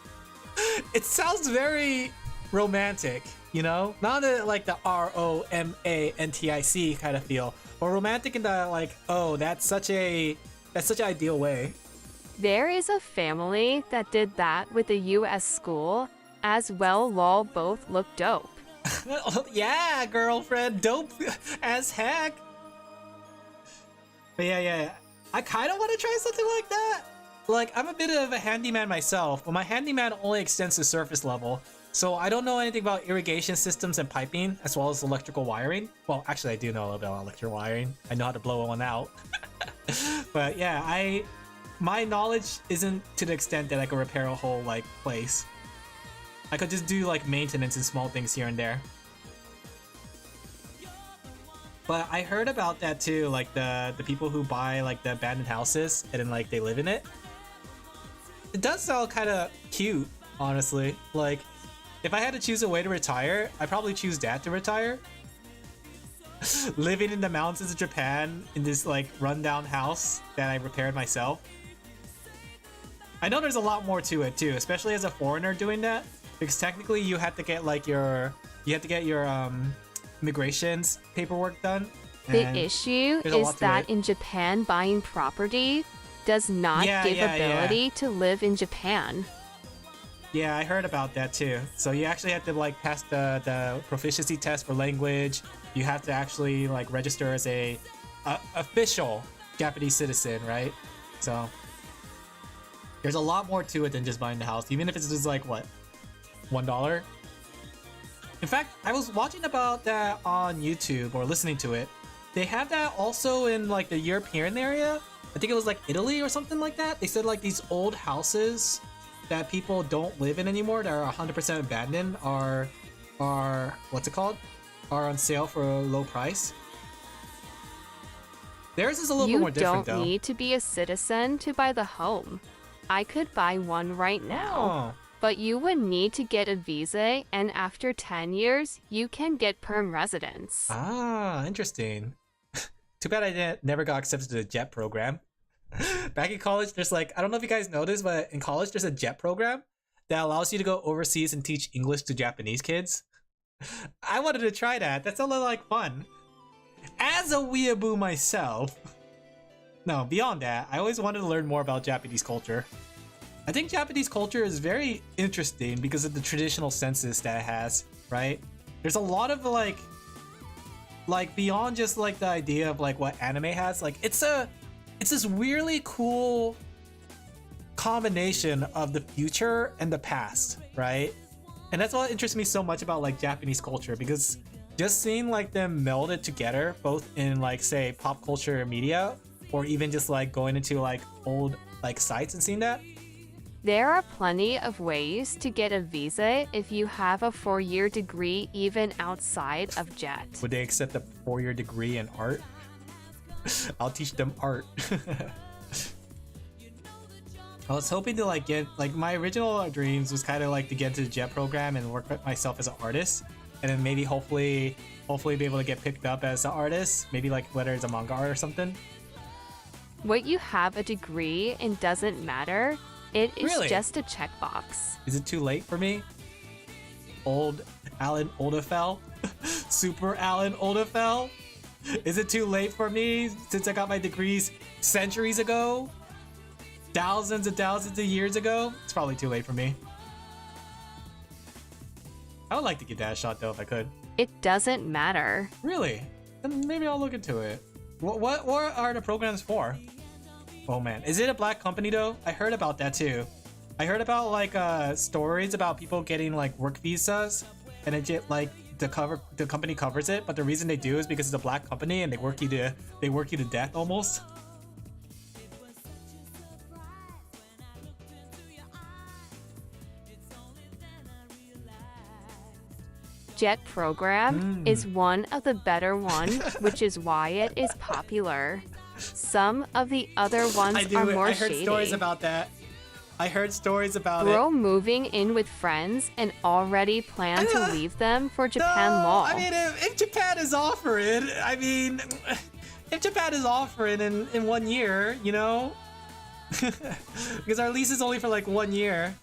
It sounds very romantic, you know? Not like the romantic kind of feel, but romantic in the like, oh, that's such an ideal way. There is a family that did that with a US school as well. Lol, both look dope. Yeah, girlfriend, dope as heck. But yeah. I kind of want to try something like that. Like, I'm a bit of a handyman myself, but my handyman only extends to surface level. So I don't know anything about irrigation systems and piping, as well as electrical wiring. Well, actually, I do know a little bit about electrical wiring. I know how to blow one out. But yeah, my knowledge isn't to the extent that I could repair a whole, like, place. I could just do, like, maintenance and small things here and there. But I heard about that too, like the people who buy like the abandoned houses and then like they live in it. It does sound kind of cute, honestly. Like, if I had to choose a way to retire, I'd probably choose that to retire. Living in the mountains of Japan in this like rundown house that I repaired myself. I know there's a lot more to it too, especially as a foreigner doing that, because technically you have to get like your immigration's paperwork done. The issue is that in Japan, buying property does not give ability to live in Japan. Yeah, I heard about that too. So you actually have to like pass the proficiency test for language. You have to actually like register as a official Japanese citizen, right? So there's a lot more to it than just buying the house, even if it's just like what, $1. In fact, I was watching about that on YouTube or listening to it. They have that also in like the European area. I think it was like Italy or something like that. They said like these old houses that people don't live in anymore, that are 100% abandoned, are what's it called? Are on sale for a low price. Theirs is a little bit more different though. You don't need to be a citizen to buy the home. I could buy one right now. But you would need to get a visa, and after 10 years, you can get perm residence. Ah, interesting. Too bad I never got accepted to the JET program. Back in college, there's like, I don't know if you guys know this, but in college, there's a JET program that allows you to go overseas and teach English to Japanese kids. I wanted to try that. That sounded like fun. As a weeaboo myself. No, beyond that, I always wanted to learn more about Japanese culture. I think Japanese culture is very interesting because of the traditional senses that it has, right? There's a lot of like beyond just like the idea of like what anime has, like it's this weirdly cool combination of the future and the past, right? And that's what interests me so much about like Japanese culture, because just seeing like them melded together, both in like say pop culture media, or even just like going into like old like sites and seeing that. There are plenty of ways to get a visa if you have a 4-year degree even outside of JET. Would they accept a 4-year degree in art? I'll teach them art. I was hoping to like get, like my original dreams was kind of like to get into the JET program and work myself as an artist, and then maybe hopefully be able to get picked up as an artist, maybe like whether it's a manga art or something. What you have a degree in doesn't matter. It is just a checkbox. Is it too late for me? Old Alin Laphel? Super Alin Laphel? Is it too late for me since I got my degrees centuries ago? Thousands and thousands of years ago? It's probably too late for me. I would like to give that a shot though if I could. It doesn't matter. Really? Then maybe I'll look into it. What are the programs for? Oh man, is it a black company though? I heard about that too. I heard about like stories about people getting like work visas, and it like the company covers it, but the reason they do is because it's a black company and they work you to death almost. JET program is one of the better ones, which is why it is popular. Some of the other ones are more shady. I heard stories about that. I heard stories about it. Bro moving in with friends and already plan to leave them for Japan Mall. I mean, if Japan is offering, if Japan is offering in 1 year, you know, because our lease is only for like 1 year.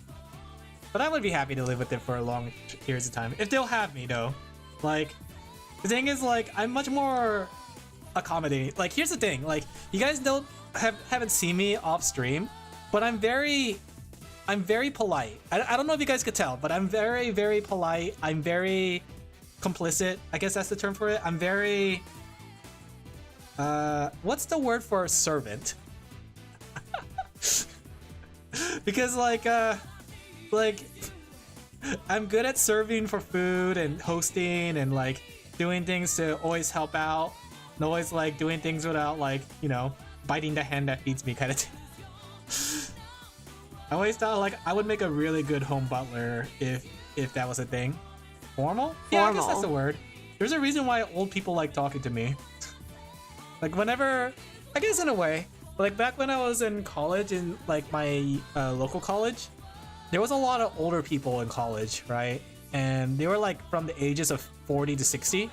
But I would be happy to live with it for a long periods of time if they'll have me, though. Like, the thing is, like, I'm much more accommodating. Like, here's the thing, like, you guys haven't seen me off stream, but I'm very polite. I don't know if you guys could tell, but I'm very, very polite. I'm very complicit. I guess that's the term for it. I'm very, what's the word for servant? Because like I'm good at serving for food and hosting and like doing things to always help out and always like doing things without like, you know, biting the hand that feeds me kind of thing. I always thought like I would make a really good home butler if that was a thing. Formal? Yeah, I guess that's the word. There's a reason why old people like talking to me. Like whenever, I guess in a way, like back when I was in college, in like my local college, there was a lot of older people in college, right? And they were like from the ages of 40 to 60.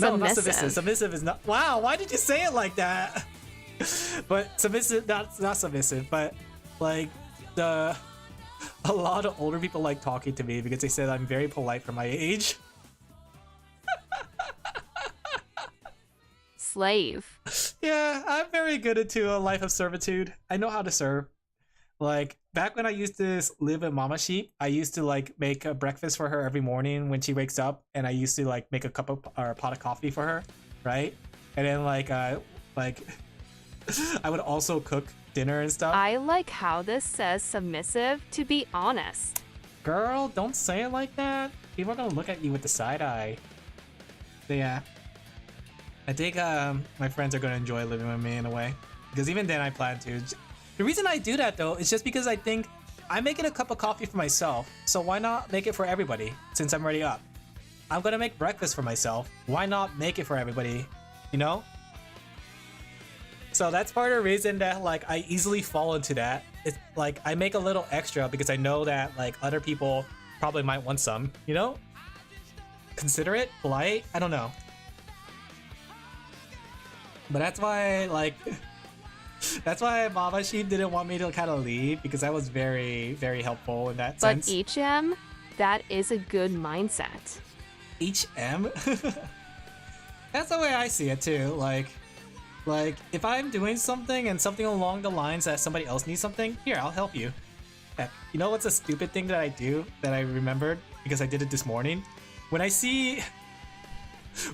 No, not submissive. Submissive is not. Wow, why did you say it like that? But submissive, not submissive, but like a lot of older people like talking to me because they said I'm very polite for my age. Slave. Yeah, I'm very good into a life of servitude. I know how to serve. Like back when I used to live in Mama Sheep, I used to like make a breakfast for her every morning when she wakes up, and I used to like make a cup of or a pot of coffee for her, right? And then like I would also cook dinner and stuff. I like how this says submissive, to be honest. Girl, don't say it like that. People are gonna look at you with the side eye. So yeah, I think my friends are gonna enjoy living with me in a way, because even then I plan to. The reason I do that though is just because I think I'm making a cup of coffee for myself, so why not make it for everybody since I'm already up? I'm gonna make breakfast for myself. Why not make it for everybody? You know? So that's part of the reason that like I easily fall into that. It's like I make a little extra because I know that like other people probably might want some, you know? Considerate, polite, I don't know. But that's why like that's why Mama Sheep didn't want me to kind of leave, because I was very, very helpful in that sense. But HM, that is a good mindset. HM? That's the way I see it too. Like if I'm doing something and something along the lines that somebody else needs something, here, I'll help you. Heck, you know what's a stupid thing that I do that I remembered because I did it this morning? When I see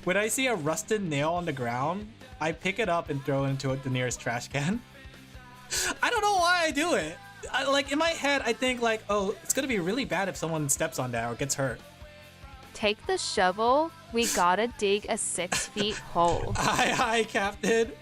a rusted nail on the ground, I pick it up and throw it into the nearest trash can. I don't know why I do it. Like in my head, I think like, oh, it's gonna be really bad if someone steps on that or gets hurt. Take the shovel. We gotta dig a 6 feet hole. Aye, Captain.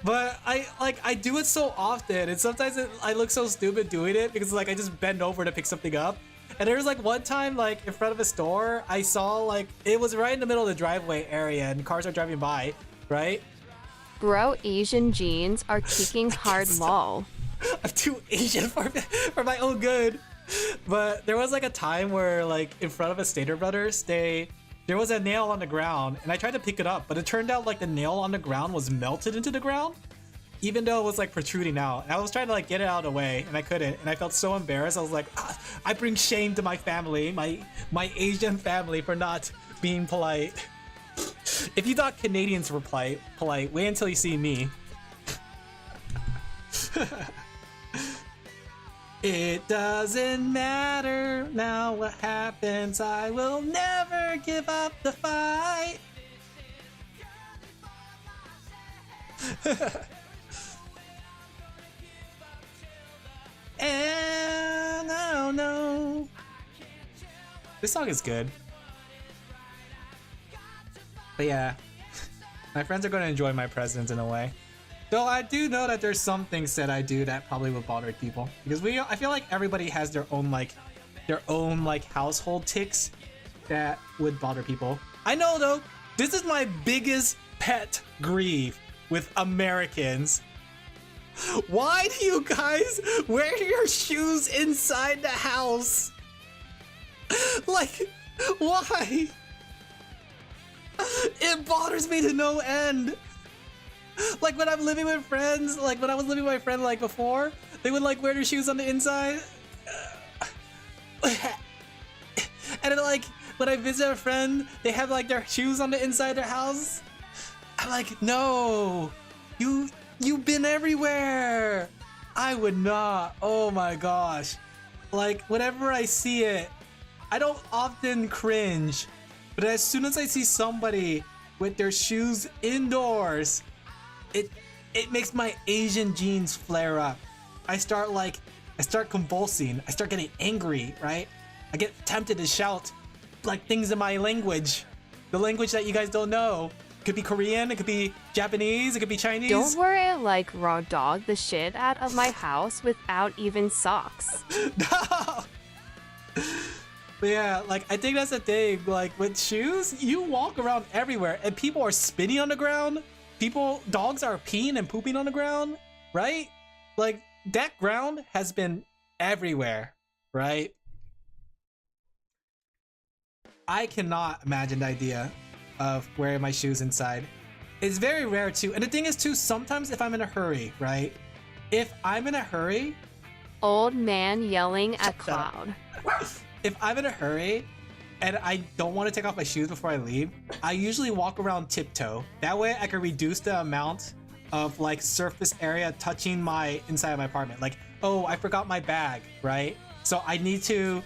But I do it so often, and sometimes I look so stupid doing it because like I just bend over to pick something up. And there was like one time like in front of a store, I saw like it was right in the middle of the driveway area and cars are driving by, right? Bro, Asian jeans are kicking hard lol. I'm too Asian for my own good. But there was like a time where like in front of a Stater Brothers, there was a nail on the ground and I tried to pick it up, but it turned out like the nail on the ground was melted into the ground, even though it was like protruding out. And I was trying to like get it out of the way and I couldn't, and I felt so embarrassed. I was like, I bring shame to my family, my Asian family, for not being polite. If you thought Canadians were polite, wait until you see me. It doesn't matter now what happens, I will never give up the fight. And I don't know. This song is good. But yeah, my friends are going to enjoy my presence in a way. Though I do know that there's some things that I do that probably would bother people, because I feel like everybody has their own household tics that would bother people. I know though, this is my biggest pet grief with Americans. Why do you guys wear your shoes inside the house? Like, why? It bothers me to no end. Like when I'm living with friends, like when I was living with my friend like before, they would like wear their shoes on the inside. And then like when I visit a friend, they have like their shoes on the inside of their house. I'm like, no, you've been everywhere. I would not. Oh my gosh. Like whenever I see it, I don't often cringe, but as soon as I see somebody with their shoes indoors, it makes my Asian genes flare up. I start convulsing. I start getting angry, right? I get tempted to shout like things in my language. The language that you guys don't know. It could be Korean, it could be Japanese, it could be Chinese. Don't worry, like raw dog the shit out of my house without even socks. No! But yeah, like I think that's the thing. Like with shoes, you walk around everywhere and people are spitting on the ground. Dogs are peeing and pooping on the ground, right? Like that ground has been everywhere, right? I cannot imagine the idea of wearing my shoes inside. It's very rare too. And the thing is too, sometimes if I'm in a hurry, right? If I'm in a hurry... Old man yelling at cloud. If I'm in a hurry and I don't want to take off my shoes before I leave, I usually walk around tiptoe. That way I can reduce the amount of like surface area touching my inside of my apartment. Like, oh, I forgot my bag, right? So I need to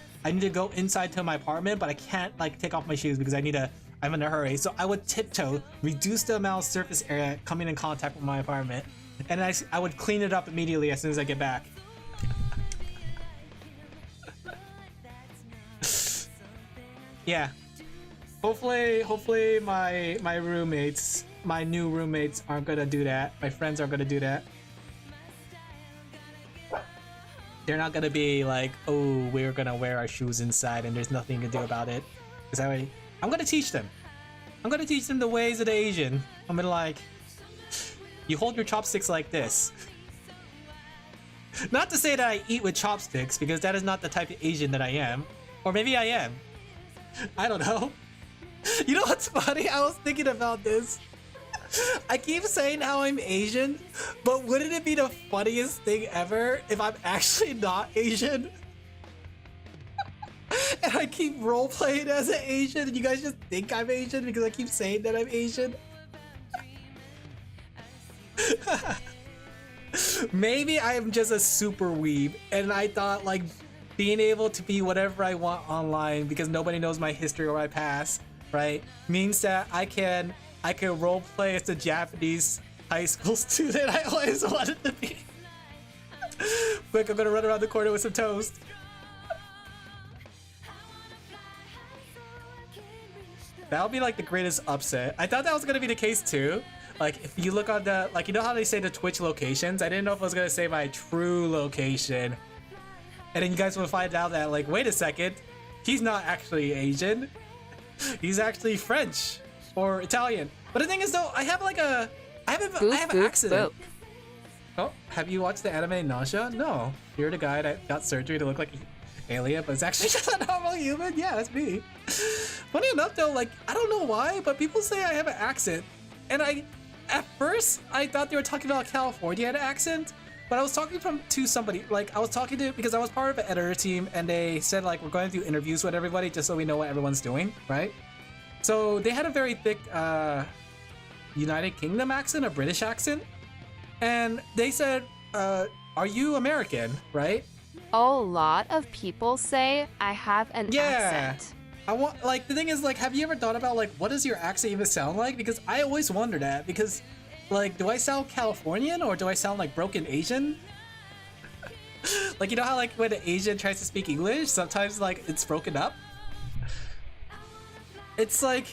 go inside to my apartment, but I can't like take off my shoes because I'm in a hurry. So I would tiptoe, reduce the amount of surface area coming in contact with my apartment, and I would clean it up immediately as soon as I get back. Yeah. Hopefully my roommates, my new roommates aren't gonna do that. My friends aren't gonna do that. They're not gonna be like, oh, we're gonna wear our shoes inside and there's nothing to do about it. Because I'm gonna teach them. I'm gonna teach them the ways of the Asian. I'm gonna like, you hold your chopsticks like this. Not to say that I eat with chopsticks, because that is not the type of Asian that I am. Or maybe I am. I don't know. You know what's funny? I was thinking about this. I keep saying how I'm Asian, but wouldn't it be the funniest thing ever if I'm actually not Asian? And I keep roleplaying as an Asian and you guys just think I'm Asian because I keep saying that I'm Asian? Maybe I'm just a super weeb and I thought like being able to be whatever I want online because nobody knows my history or my past, right, means that I can roleplay as a Japanese high school student I always wanted to be. Quick, I'm gonna run around the corner with some toast. That would be like the greatest upset. I thought that was gonna be the case too. Like if you look on the, like, you know how they say the Twitch locations? I didn't know if I was gonna say my true location. And then you guys will find out that like, wait a second, he's not actually Asian. He's actually French or Italian. But the thing is though, I have an accident. Oh, have you watched the anime Nausea? No. You're the guy that got surgery to look like an alien, but it's actually just a normal human? Yeah, that's me. Funny enough though, like, I don't know why, but people say I have an accent. And at first, I thought they were talking about California accent, but I was talking to somebody, like, because I was part of an editor team, and they said, like, we're going to do interviews with everybody just so we know what everyone's doing, right? So they had a very thick United Kingdom accent, a British accent, and they said, are you American, right? A lot of people say I have an accent. Like, the thing is, like, have you ever thought about, like, what does your accent even sound like? Because I always wonder that, because, like, do I sound Californian or do I sound like broken Asian? Like, you know how, like, when an Asian tries to speak English, sometimes, like, it's broken up? It's like,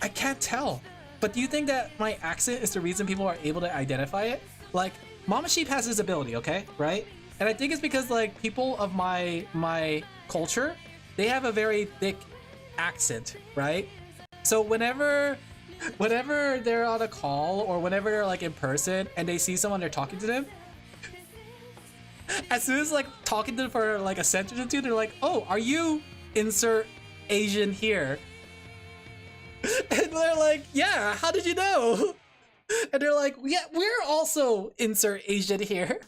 I can't tell. But do you think that my accent is the reason people are able to identify it? Like, Mama Sheep has this ability, okay? Right? And I think it's because, like, people of my culture, they have a very thick accent, right? So whenever they're on a call or whenever they're like in person and they see someone, they're talking to them, as soon as like talking to them for like a sentence or two, they're like, "Oh, are you insert Asian here?" And they're like, "Yeah, how did you know?" And they're like, "Yeah, we're also insert Asian here."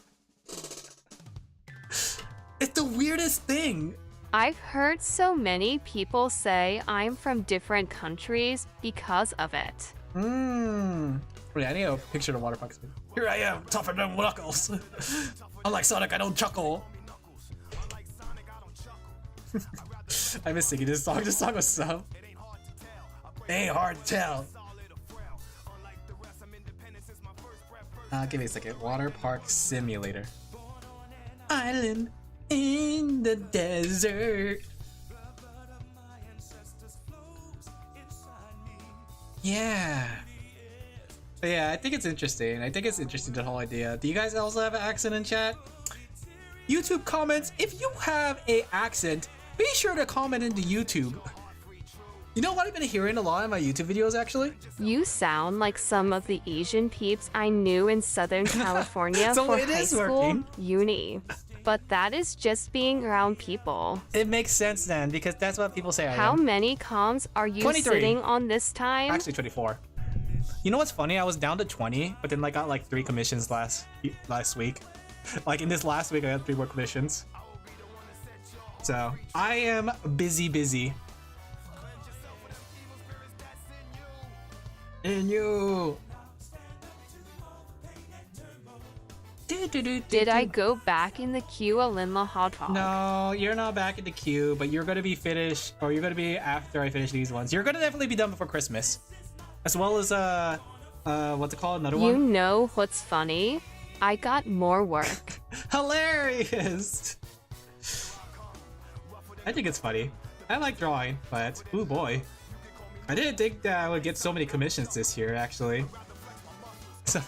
It's the weirdest thing. I've heard so many people say I'm from different countries because of it. Yeah, I need a picture of the water parks. Here I am, tougher than knuckles. Unlike Sonic, I don't chuckle. I miss singing this song. This song was so. Ain't hard to tell. Give me a second. Water park simulator. Island in the desert. Yeah. But yeah, I think it's interesting. The whole idea. Do you guys also have an accent in chat? YouTube comments. If you have a accent, be sure to comment into YouTube. You know what I've been hearing a lot in my YouTube videos actually? You sound like some of the Asian peeps I knew in Southern California So for it high is school, working. uni. But that is just being around people. It makes sense then, because that's what people say I How am. many comms are you 23. sitting on this time? Actually 24. You know what's funny? I was down to 20, but then I got like 3 commissions last week. Like in this last week, I had 3 more commissions. So I am busy. In you. Did I go back in the queue, Alin Laphel? No, you're not back in the queue, but you're gonna be finished, or you're gonna be after I finish these ones. You're gonna definitely be done before Christmas, as well as what's it called? Another You one. know what's funny? I got more work. Hilarious. I think it's funny. I like drawing, but oh boy, I didn't think that I would get so many commissions this year. Actually.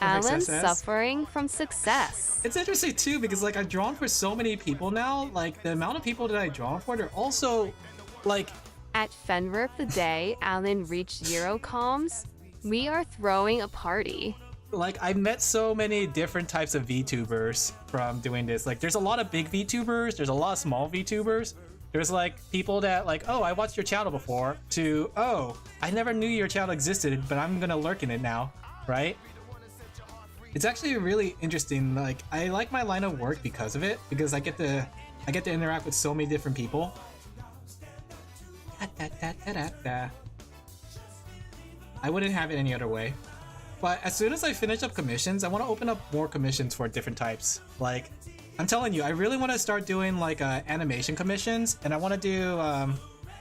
Alan's suffering from success. It's interesting too because like I've drawn for so many people now. Like the amount of people that I draw for, they're also like. At Fenrip the day Alan reached 0 comms, we are throwing a party. Like I've met so many different types of VTubers from doing this. Like there's a lot of big VTubers. There's a lot of small VTubers. There's like people that like, oh, I watched your channel before, to, oh, I never knew your channel existed, but I'm gonna lurk in it now, right? It's actually really interesting. Like I like my line of work because of it, because I get to interact with so many different people. I wouldn't have it any other way. But as soon as I finish up commissions, I want to open up more commissions for different types. Like, I'm telling you, I really want to start doing like animation commissions, and I want to do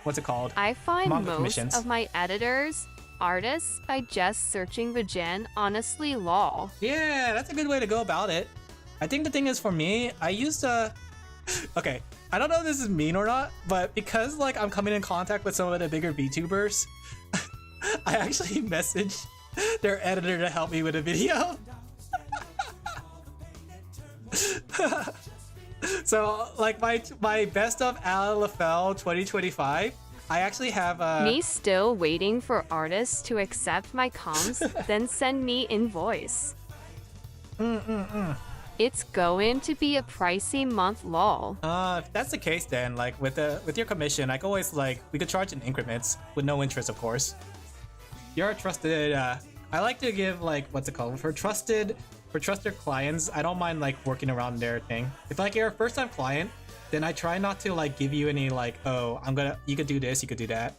what's it called? I find Manga most commissions. of my editors artists by just searching the gen, honestly lol. Yeah, that's a good way to go about it. I think the thing is for me, I used to... Okay, I don't know if this is mean or not, but because like I'm coming in contact with some of the bigger VTubers, I actually messaged their editor to help me with a video. So like my best of Alin Laphel 2025, I actually have me still waiting for artists to accept my comms, then send me invoice. It's going to be a pricey month lol. If that's the case, then like with your commission, I can always like we could charge in increments with no interest, of course. You're a trusted. I like to give like what's it called for trusted clients. I don't mind like working around their thing. If like you're a first-time client, then I try not to like give you any like, oh, you could do this, you could do that.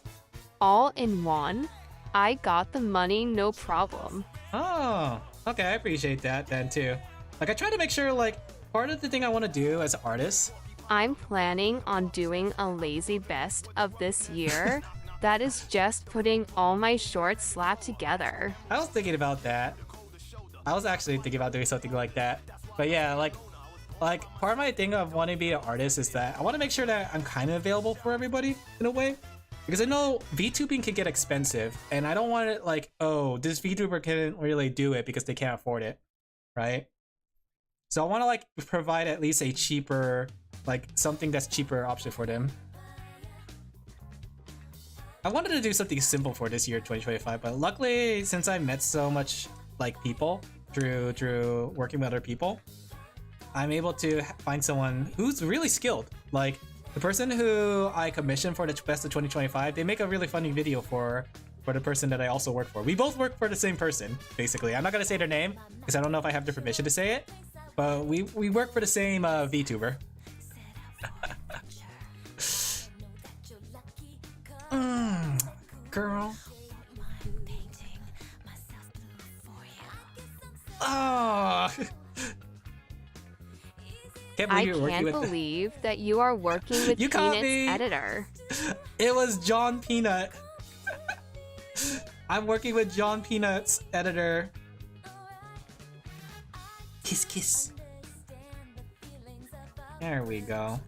All in one. I got the money, no problem. Oh, okay, I appreciate that then too. Like I try to make sure like part of the thing I want to do as an artist. I'm planning on doing a lazy best of this year. That is just putting all my shorts slapped together. I was thinking about that. I was actually thinking about doing something like that. But yeah, like part of my thing of wanting to be an artist is that I want to make sure that I'm kind of available for everybody in a way. Because I know VTubing can get expensive, and I don't want it like, oh, this VTuber can't really do it because they can't afford it, right? So I want to like provide at least a cheaper, like something that's cheaper option for them. I wanted to do something simple for this year, 2025, but luckily, since I met so much like people through working with other people, I'm able to find someone who's really skilled. Like the person who I commissioned for the best of 2025, they make a really funny video for the person that I also work for. We both work for the same person, basically. I'm not gonna say their name because I don't know if I have the permission to say it, but we work for the same VTuber. Girl. Oh. I can't believe that you are working with Peanut's editor. It was John Peanut. I'm working with John Peanut's editor. Kiss, kiss. There we go.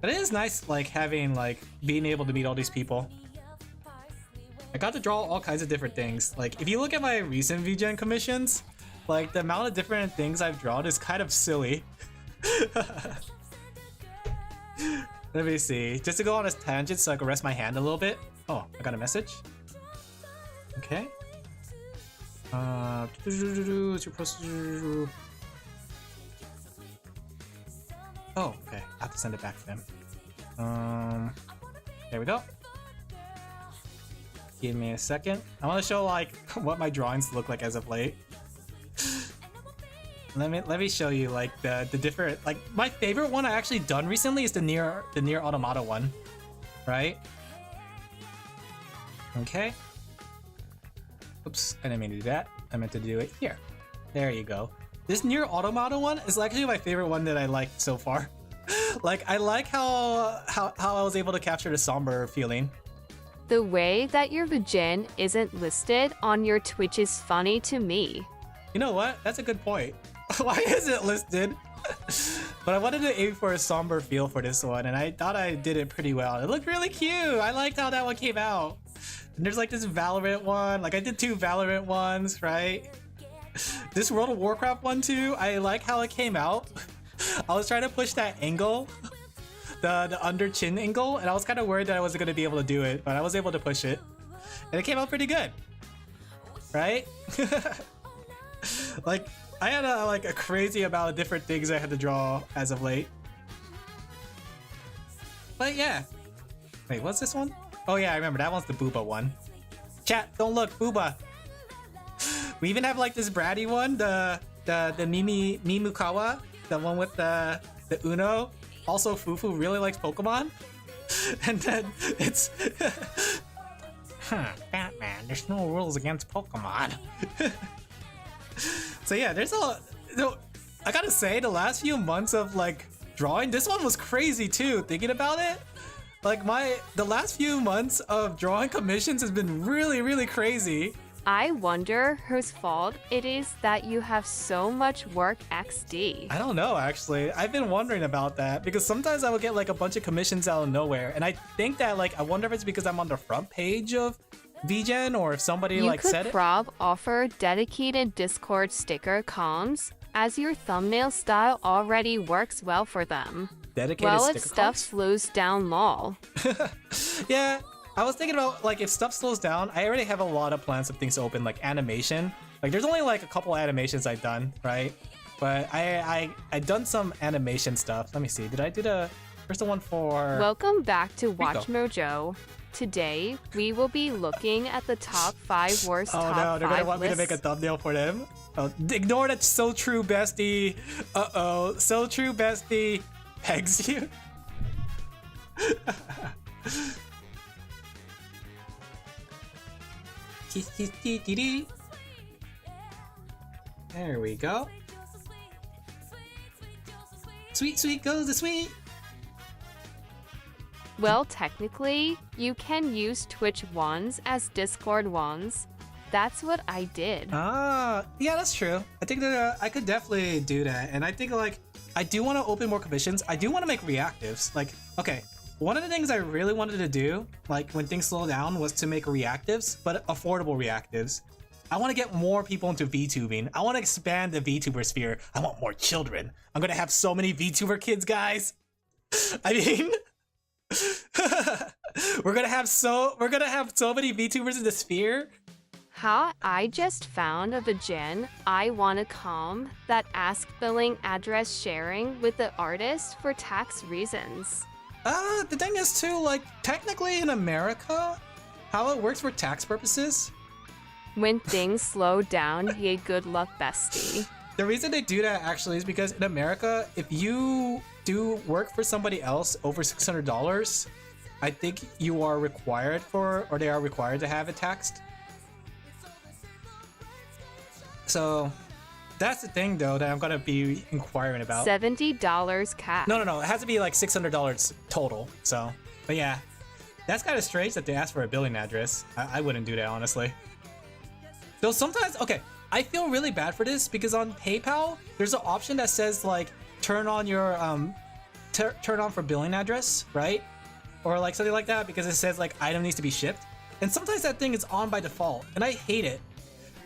But it is nice, like, having, like, being able to meet all these people. I got to draw all kinds of different things. Like, if you look at my recent VGen commissions, like, the amount of different things I've drawn is kind of silly. Let me see. Just to go on a tangent so I can rest my hand a little bit. Oh, I got a message. Okay. Oh, okay. I have to send it back to them. There we go. Give me a second. I want to show like what my drawings look like as of late. Let me show you like the different, like my favorite one I actually done recently is the Nier Automata one, right? Okay. Oops, I didn't mean to do that. I meant to do it here. There you go. This Nier Automata one is actually my favorite one that I liked so far. Like I like how I was able to capture the somber feeling. The way that your VGen isn't listed on your Twitch is funny to me. You know what? That's a good point. Why is it listed? But I wanted to aim for a somber feel for this one, and I thought I did it pretty well. It looked really cute. I liked how that one came out. And there's like this Valorant one. Like I did 2 Valorant ones, right? This World of Warcraft one too. I like how it came out. I was trying to push that angle, the under chin angle, and I was kind of worried that I wasn't going to be able to do it, but I was able to push it, and it came out pretty good, right? Like I had a crazy amount of different things I had to draw as of late, but yeah. Wait, what's this one? Oh yeah, I remember that one's the Booba one. Chat, don't look, Booba. We even have like this bratty one, the Mimukawa, the one with the Uno. Also, Fufu really likes Pokemon. And then it's Batman, there's no rules against Pokemon. So yeah, there's I gotta say, the last few months of like drawing, this one was crazy too, thinking about it. Like the last few months of drawing commissions has been really, really crazy. I wonder whose fault it is that you have so much work XD. I don't know, actually. I've been wondering about that because sometimes I will get like a bunch of commissions out of nowhere, and I think that like I wonder if it's because I'm on the front page of VGen or if somebody like said it. You could prob offer dedicated Discord sticker comms, as your thumbnail style already works well for them. Dedicated well, sticker if stuff comms? slows down, lol. Yeah. I was thinking about like if stuff slows down, I already have a lot of plans of things to open, like animation. Like there's only like a couple animations I've done, right? But I done some animation stuff. Let me see. Did I do where's the one for? Welcome back to Watch Mojo. Today we will be looking at the top 5 worst top 5 lists. Oh no, they're gonna want me to make a thumbnail for them. Oh, ignore that. So true, bestie. Uh-oh, so true, bestie. Pegs you. There we go. Sweet, sweet goes the sweet. Well, technically, you can use Twitch ones as Discord ones. That's what I did. Ah, yeah, that's true. I think that I could definitely do that. And I think like, I do want to open more commissions. I do want to make reactives. Like, okay. One of the things I really wanted to do, like when things slow down, was to make reactives, but affordable reactives. I want to get more people into VTubing. I want to expand the VTuber sphere. I want more children. I'm gonna have so many VTuber kids, guys. I mean, we're gonna have so many VTubers in the sphere. How I just found a vagin I wanna calm that ask billing address sharing with the artist for tax reasons. The thing is too, like, technically in America, how it works for tax purposes, When things slow down, yay good luck bestie. the reason they do that actually is because in America, if you do work for somebody else over $600, I think you are required for, or they are required to have it taxed. So that's the thing though that I'm gonna be inquiring about. $70 cap. No, it has to be like $600 total. So, but yeah, that's kind of strange that they asked for a billing address. I wouldn't do that honestly. Though sometimes, okay, I feel really bad for this because on PayPal there's an option that says like turn on your turn on for billing address, right? Or like something like that because it says like item needs to be shipped. And sometimes that thing is on by default, and I hate it.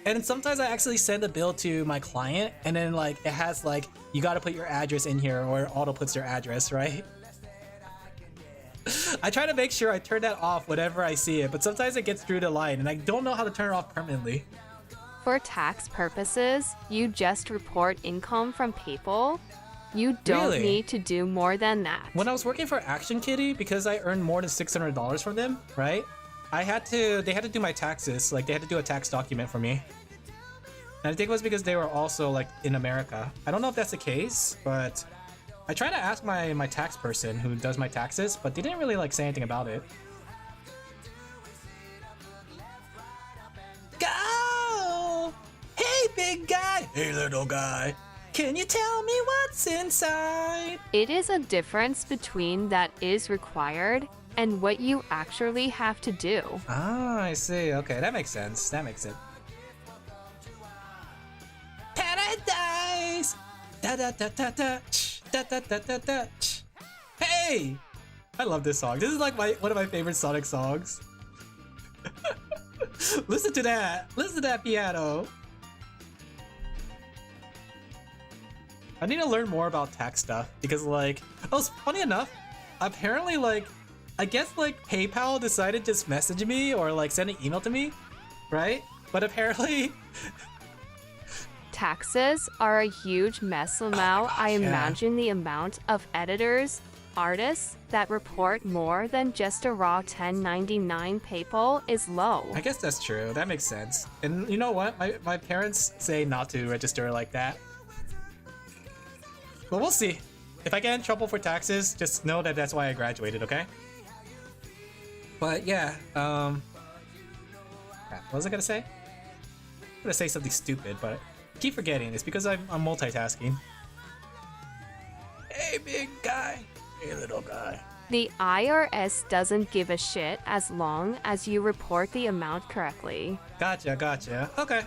And sometimes I actually send a bill to my client, and then like it has like you got to put your address in here, or it auto puts your address, right? I try to make sure I turn that off whenever I see it, but sometimes it gets through the line, and I don't know how to turn it off permanently. For tax purposes, you just report income from PayPal. You don't Really? need to do more than that. When I was working for Action Kitty, because I earned more than $600 from them, right? They had to do my taxes, like they had to do a tax document for me. And I think it was because they were also like in America. I don't know if that's the case, but I tried to ask my tax person who does my taxes, but they didn't really like say anything about it. Go! Hey big guy! Hey little guy! Can you tell me what's inside? It is a difference between that is required and what you actually have to do. Ah, I see. Okay, that makes sense. That makes it. Paradise! Da da da da da. Da da da da da. Hey! I love this song. This is like one of my favorite Sonic songs. Listen to that. Listen to that piano. I need to learn more about tax stuff because like, oh, funny enough, apparently like, I guess like PayPal decided to just message me or like send an email to me, right? But apparently Taxes are a huge mess now. gosh, I yeah. imagine the amount of editors, artists that report more than just a raw 1099 PayPal is low. I guess that's true. That makes sense. And you know what? My parents say not to register like that. But we'll see. If I get in trouble for taxes, just know that that's why I graduated, okay? But yeah, crap, what was I gonna say? I'm gonna say something stupid, but I keep forgetting. It's because I'm multitasking. Hey, big guy. Hey, little guy. The IRS doesn't give a shit as long as you report the amount correctly. Gotcha. Okay.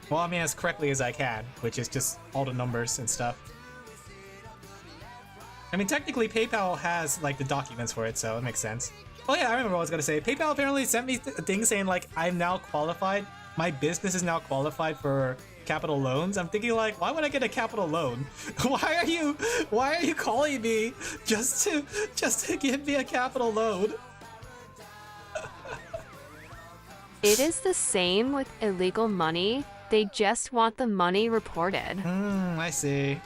Well, I mean, as correctly as I can, which is just all the numbers and stuff. I mean, technically, PayPal has, like, the documents for it, so it makes sense. Oh yeah, I remember what I was gonna say. PayPal apparently sent me a thing saying, like, I'm now qualified. My business is now qualified for capital loans. I'm thinking, like, why would I get a capital loan? Why are you calling me just to give me a capital loan? It is the same with illegal money. They just want the money reported. I see.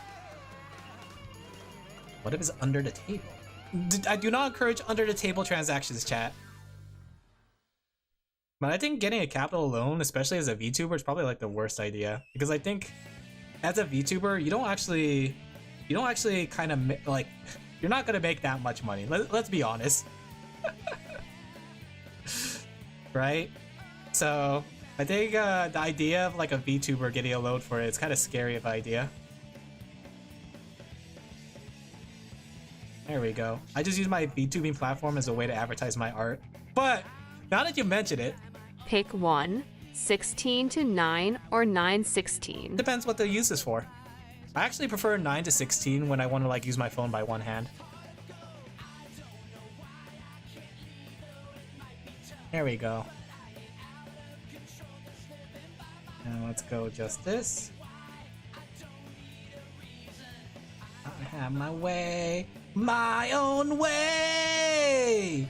What if it's under the table? I do not encourage under the table transactions, chat. But I think getting a capital loan, especially as a VTuber, is probably like the worst idea. Because I think as a VTuber, you don't actually kind of like, you're not gonna make that much money. Let's be honest. Right? So I think the idea of like a VTuber getting a loan for it is kind of scary of an idea. There we go. I just use my VTubing platform as a way to advertise my art. But now that you mention it, Pick one, 16 to 9 or 9/16. depends what the use is for. I actually prefer 9 to 16 when I want to like use my phone by one hand. There we go. Now let's go just this. I have my way, my own way.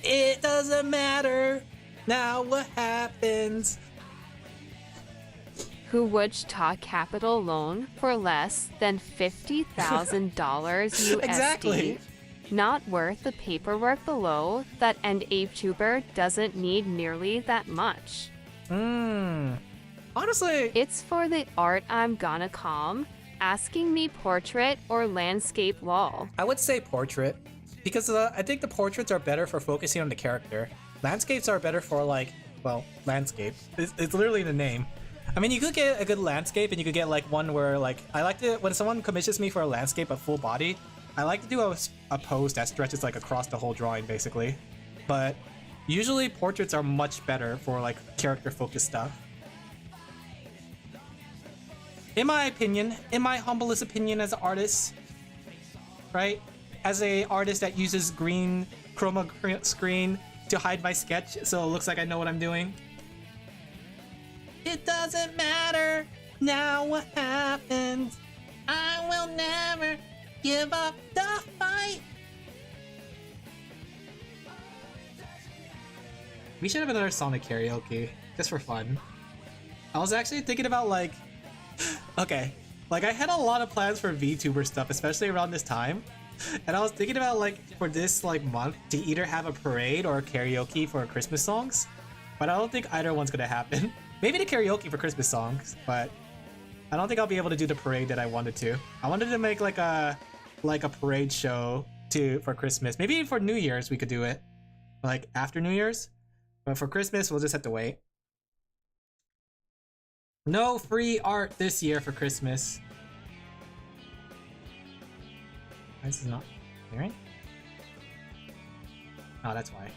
It doesn't matter Now what happens? Who would talk capital loan for less than $50,000 USD? Exactly. Not worth the paperwork below that, and vtuber doesn't need nearly that much. Honestly, It's for the art I'm gonna calm, asking me portrait or landscape lol. I would say portrait because I think the portraits are better for focusing on the character. Landscapes are better for like, well, landscape. It's literally the name. I mean, you could get a good landscape and you could get like one where like, I like to, when someone commissions me for a landscape of full body, I like to do a pose that stretches like across the whole drawing basically. But usually portraits are much better for like character focused stuff. In my opinion, in my humblest opinion as an artist, right? As a artist that uses green chroma screen to hide my sketch so it looks like I know what I'm doing. It doesn't matter now what happens. I will never give up the fight. We should have another Sonic karaoke, just for fun. I was actually thinking about like, okay, like I had a lot of plans for VTuber stuff, especially around this time. And I was thinking about like for this like month to either have a parade or a karaoke for Christmas songs. But I don't think either one's gonna happen. Maybe the karaoke for Christmas songs, but I don't think I'll be able to do the parade that I wanted to. I wanted to make like a parade show for Christmas. Maybe for New Year's we could do it. Like after New Year's. But for Christmas we'll just have to wait. No free art this year for Christmas. Why is this not clearing? Oh, that's why.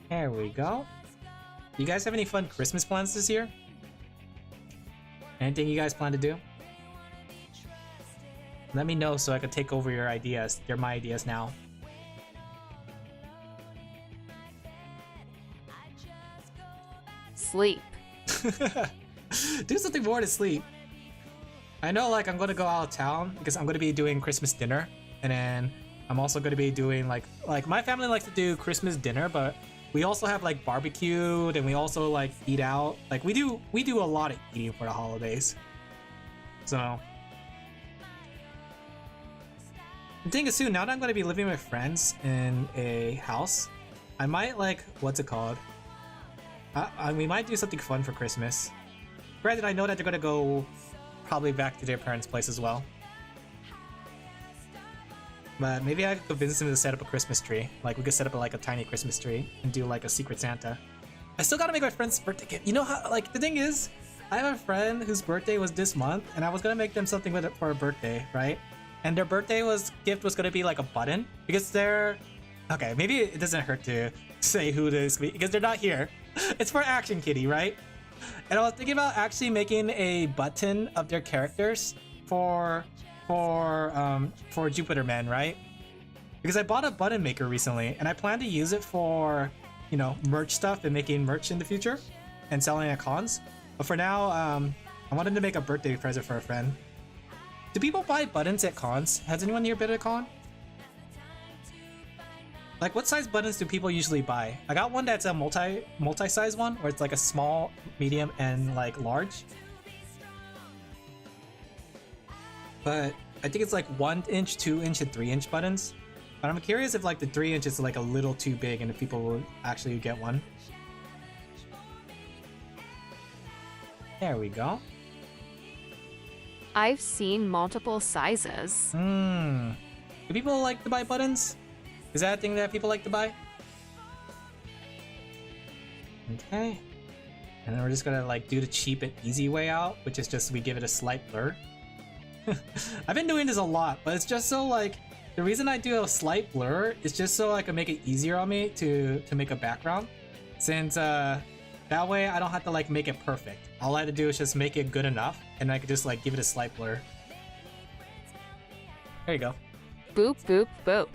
There we go. You guys have any fun Christmas plans this year? Anything you guys plan to do? Let me know so I can take over your ideas. They're my ideas now. Sleep. Do something more to sleep. I know like I'm gonna go out of town because I'm gonna be doing Christmas dinner, and then I'm also gonna be doing like my family likes to do Christmas dinner, but we also have like barbecued and we also like eat out. Like we do a lot of eating for the holidays. So the thing is too, now that I'm gonna be living with friends in a house, I might like, what's it called? We might do something fun for Christmas. Granted, I know that they're gonna go probably back to their parents' place as well. But maybe I could convince them to set up a Christmas tree. Like we could set up like a tiny Christmas tree and do like a Secret Santa. I still gotta make my friend's birthday gift. You know how, like the thing is, I have a friend whose birthday was this month and I was gonna make them something with it for a birthday, right? And their birthday gift was gonna be like a button because they're, okay, maybe it doesn't hurt to say who it is because they're not here. It's for Action Kitty, right? And I was thinking about actually making a button of their characters for Jupitermen, right? Because I bought a button maker recently and I plan to use it for, you know, merch stuff and making merch in the future and selling at cons. But for now, I wanted to make a birthday present for a friend. Do people buy buttons at cons? Has anyone here been at a con? Like what size buttons do people usually buy? I got one that's a multi-size one where it's like a small, medium, and like large. But I think it's like 1 inch, 2 inch, and 3 inch buttons. But I'm curious if like the 3 inch is like a little too big and if people will actually get one. There we go. I've seen multiple sizes. Do people like to buy buttons? Is that a thing that people like to buy? Okay. And then we're just gonna like do the cheap and easy way out, which is just we give it a slight blur. I've been doing this a lot, but it's just so like, the reason I do a slight blur is just so I can make it easier on me to make a background. Since that way I don't have to like make it perfect. All I have to do is just make it good enough and I can just like give it a slight blur. There you go. Boop, boop, boop.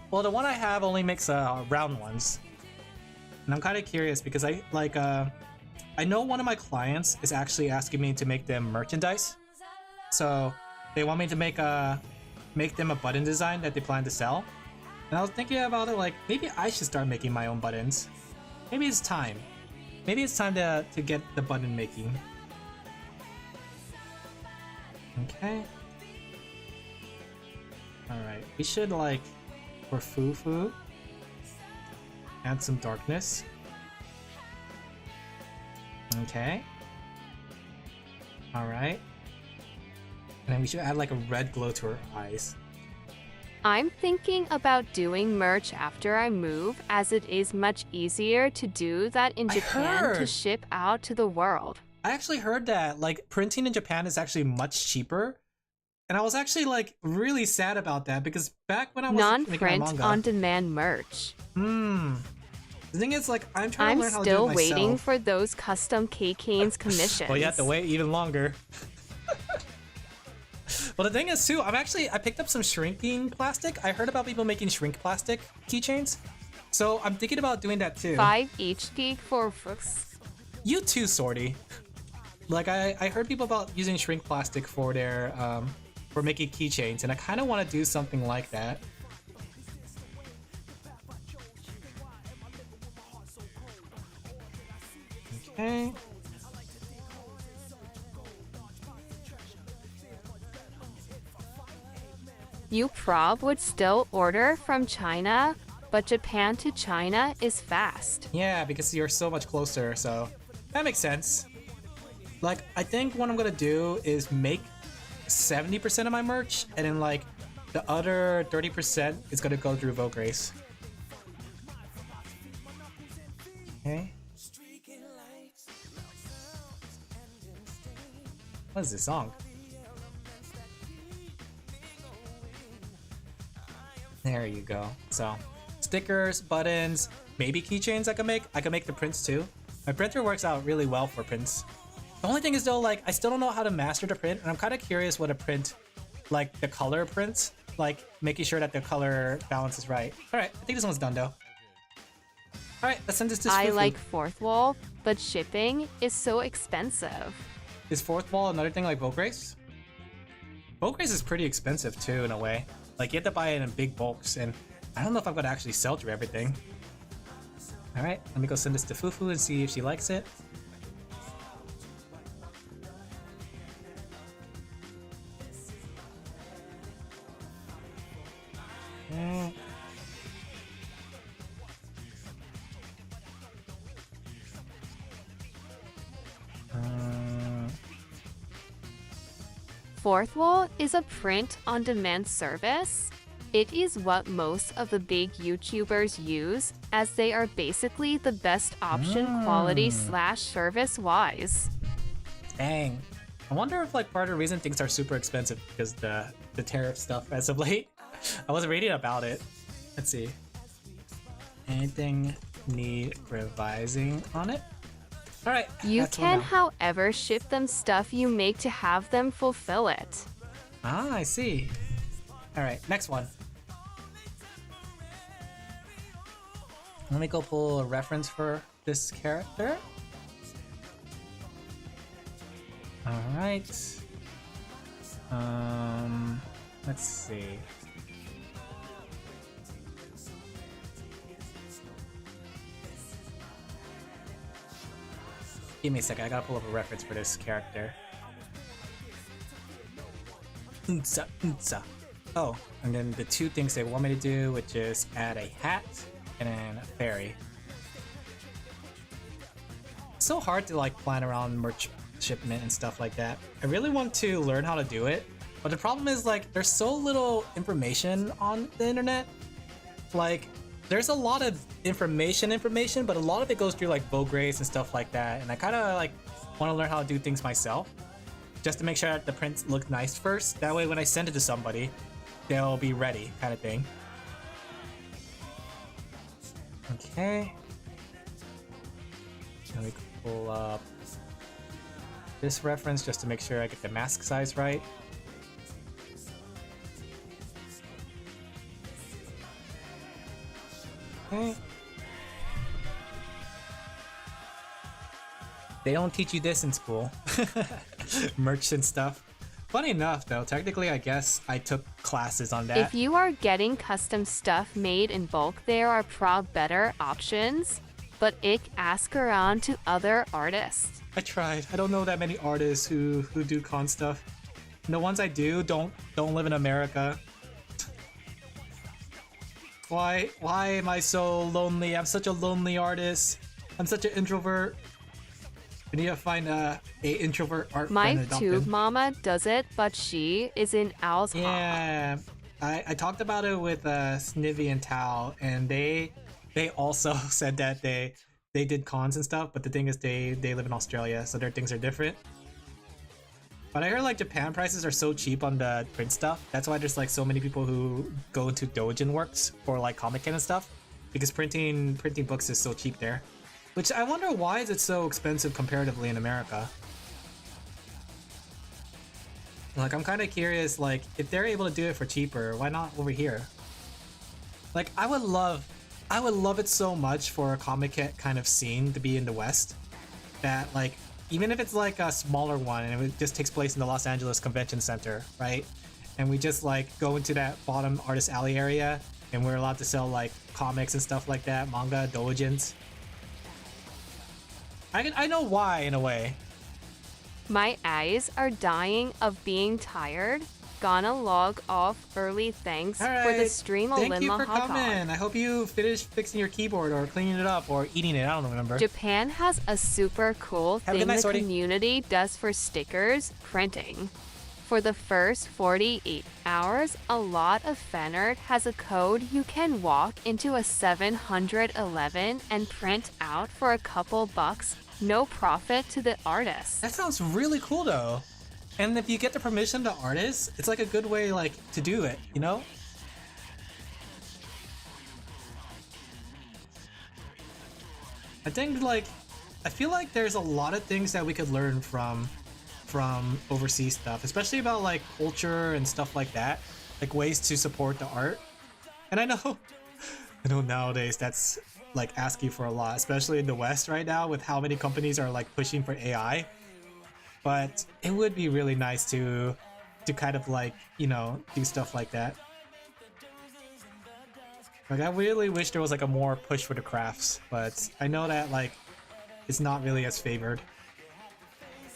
Well, the one I have only makes round ones. And I'm kind of curious because I know one of my clients is actually asking me to make them merchandise. So they want me to make make them a button design that they plan to sell. And I was thinking about it like, maybe I should start making my own buttons. Maybe it's time. Maybe it's time to get the button making. Okay. Alright, we should like, for Fufu, add some darkness. Okay. Alright. And then we should add like a red glow to her eyes. I'm thinking about doing merch after I move, as it is much easier to do that in Japan to ship out to the world. I actually heard that like printing in Japan is actually much cheaper. And I was actually like really sad about that because back when I was non-print on-demand merch. The thing is, like, I'm trying to learn how to do it myself. I'm still waiting for those custom K-Canes commissions. Well, you have to wait even longer. Well, the thing is, too, I picked up some shrinking plastic. I heard about people making shrink plastic keychains. So I'm thinking about doing that, too. 5 HD for books. You too, Sorty. Like, I heard people about using shrink plastic for their, for making keychains, and I kind of want to do something like that. Okay. You prob would still order from China, but Japan to China is fast. Yeah, because you're so much closer, so that makes sense. Like, I think what I'm gonna do is make 70% of my merch, and then like the other 30% is gonna go through Vogue Race. Okay. What is this song? There you go. So, stickers, buttons, maybe keychains I can make. I can make the prints too. My printer works out really well for prints. The only thing is though, like, I still don't know how to master the print, and I'm kind of curious what a print, like the color prints, like making sure that the color balance is right. All right, I think this one's done though. All right, let's send this to I like fourth wall, but shipping is so expensive. Is fourth wall another thing like Vogue Race? Vogue Race is pretty expensive too, in a way. Like, you have to buy it in big bulks, and I don't know if I'm gonna actually sell through everything. All right, let me go send this to Fufu and see if she likes it. Okay. Fourth wall is a print-on-demand service. It is what most of the big YouTubers use, as they are basically the best option quality / service-wise. Dang. I wonder if like part of the reason things are super expensive because the tariff stuff as of late. I was reading about it. Let's see. Anything need revising on it? All right. You can, however, ship them stuff you make to have them fulfill it. Ah, I see. All right, next one. Let me go pull a reference for this character. All right. Let's see. Give me a second, I gotta pull up a reference for this character. Oh, and then the two things they want me to do, which is add a hat and then a fairy. It's so hard to like plan around merch shipment and stuff like that. I really want to learn how to do it, but the problem is like there's so little information on the internet. Like, there's a lot of information, but a lot of it goes through like Vogue Race and stuff like that. And I kind of like want to learn how to do things myself, just to make sure that the prints look nice first. That way, when I send it to somebody, they'll be ready, kind of thing. Okay. Let me pull up this reference just to make sure I get the mask size right. Okay. They don't teach you this in school. Merch and stuff. Funny enough, though, technically, I guess I took classes on that. If you are getting custom stuff made in bulk, there are better options, but ask around to other artists. I tried. I don't know that many artists who do con stuff. And the ones I do don't live in America. Why am I so lonely? I'm such a lonely artist. I'm such an introvert. I need to find a introvert art My friend. tube mama does it, but she is in Al's hall. Yeah, I talked about it with Snivy and Tao, and they also said that they did cons and stuff, but the thing is they live in Australia, so their things are different. But I heard like Japan prices are so cheap on the print stuff. That's why there's like so many people who go into Doujin works for like Comic-Con and stuff, because printing books is so cheap there. Which I wonder, why is it so expensive comparatively in America? Like, I'm kind of curious, like, if they're able to do it for cheaper, why not over here? Like, I would love it so much for a Comic-Con kind of scene to be in the West. That, like, even if it's like a smaller one and it just takes place in the Los Angeles Convention Center, right? And we just, like, go into that bottom artist alley area and we're allowed to sell, like, comics and stuff like that, manga, doujins. I know why, in a way. My eyes are dying of being tired. Gonna log off early. Thanks for the stream. Thank you for coming. I hope you finished fixing your keyboard or cleaning it up or eating it. I don't remember. Japan has a super cool thing the community does for stickers printing. For the first 48 hours, a lot of fan art has a code you can walk into a 7-Eleven and print out for a couple bucks. No profit to the artist. That sounds really cool though. And if you get the permission to artists, it's like a good way like to do it, you know? I think like, I feel like there's a lot of things that we could learn from overseas stuff, especially about like culture and stuff like that, like ways to support the art. And I know nowadays that's like asking for a lot, especially in the West right now with how many companies are like pushing for AI. But it would be really nice to kind of like, you know, do stuff like that. Like, I really wish there was like a more push for the crafts, but I know that like it's not really as favored.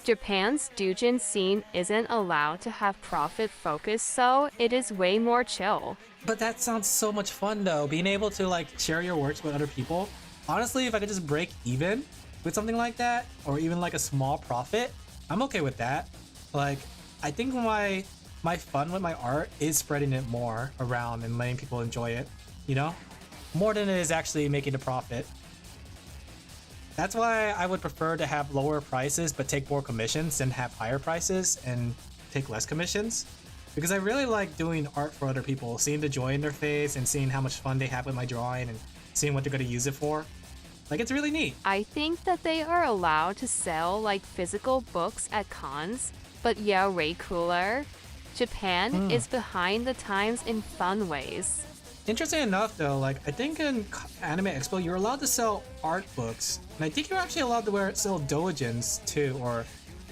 Japan's doujin scene isn't allowed to have profit focus, so it is way more chill. But that sounds so much fun though, being able to like share your works with other people. Honestly, if I could just break even with something like that, or even like a small profit, I'm okay with that. Like, I think my fun with my art is spreading it more around and letting people enjoy it, you know? More than it is actually making a profit. That's why I would prefer to have lower prices but take more commissions than have higher prices and take less commissions. Because I really like doing art for other people, seeing the joy in their face and seeing how much fun they have with my drawing and seeing what they're going to use it for. Like, it's really neat. I think that they are allowed to sell like physical books at cons, but yeah, way cooler. Japan is behind the times in fun ways. Interesting enough though, like I think in Anime Expo you're allowed to sell art books, and I think you're actually allowed to sell doujins too, or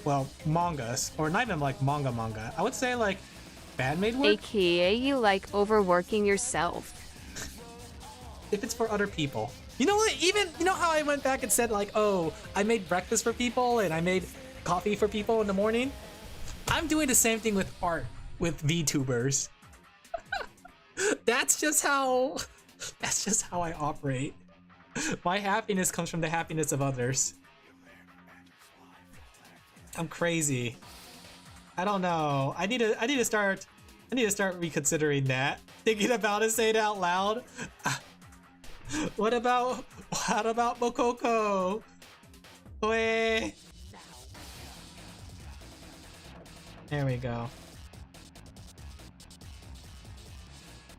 well, mangas, or not even like manga. I would say like fan-made work. AKA you like overworking yourself. If it's for other people. You know what, even, you know how I went back and said like, oh, I made breakfast for people and I made coffee for people in the morning? I'm doing the same thing with art, with VTubers. That's just how I operate. My happiness comes from the happiness of others. I'm crazy. I don't know. I need to start reconsidering that. Thinking about it, saying it out loud. What about Mokoko? Wait. There we go.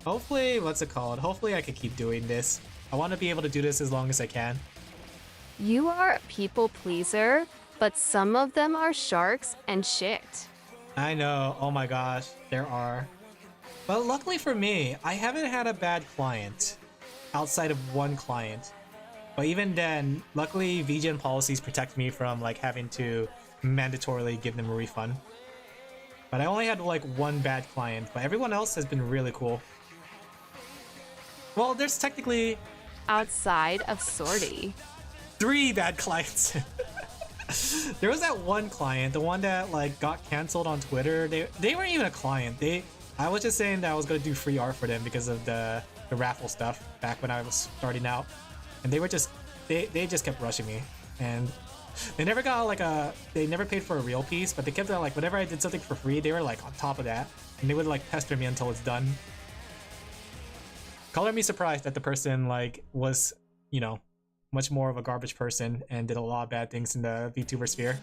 Hopefully, what's it called? Hopefully I can keep doing this. I want to be able to do this as long as I can. You are a people pleaser, but some of them are sharks and shit. I know, oh my gosh, there are. But luckily for me, I haven't had a bad client. Outside of one client. But even then, luckily VGen policies protect me from like having to mandatorily give them a refund. But I only had like one bad client, but everyone else has been really cool. Well, there's technically outside of sortie. 3 bad clients. There was that one client, the one that like got canceled on Twitter. They weren't even a client. I was just saying that I was gonna do free art for them because of the raffle stuff back when I was starting out, and they just kept rushing me, and they never got like they never paid for a real piece, but they kept like whenever I did something for free, they were like on top of that, and they would like pester me until it's done. Color me surprised that the person like was, you know, much more of a garbage person and did a lot of bad things in the VTuber sphere.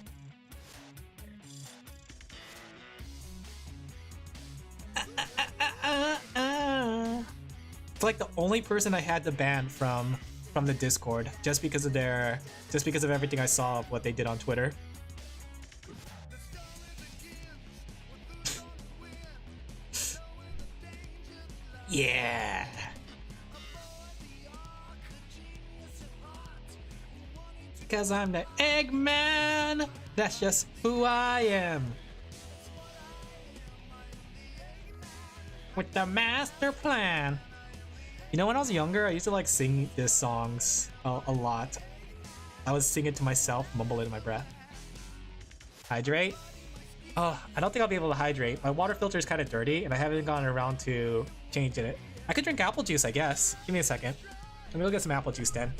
It's like the only person I had to ban from the Discord just because of everything I saw of what they did on Twitter. Yeah. Because I'm the Eggman. That's just who I am. With the master plan. You know, when I was younger, I used to like sing these songs a lot. I would sing it to myself, mumble it in my breath. Hydrate? Oh, I don't think I'll be able to hydrate. My water filter is kind of dirty, and I haven't gotten around to changing it. I could drink apple juice, I guess. Give me a second. Let me go get some apple juice then.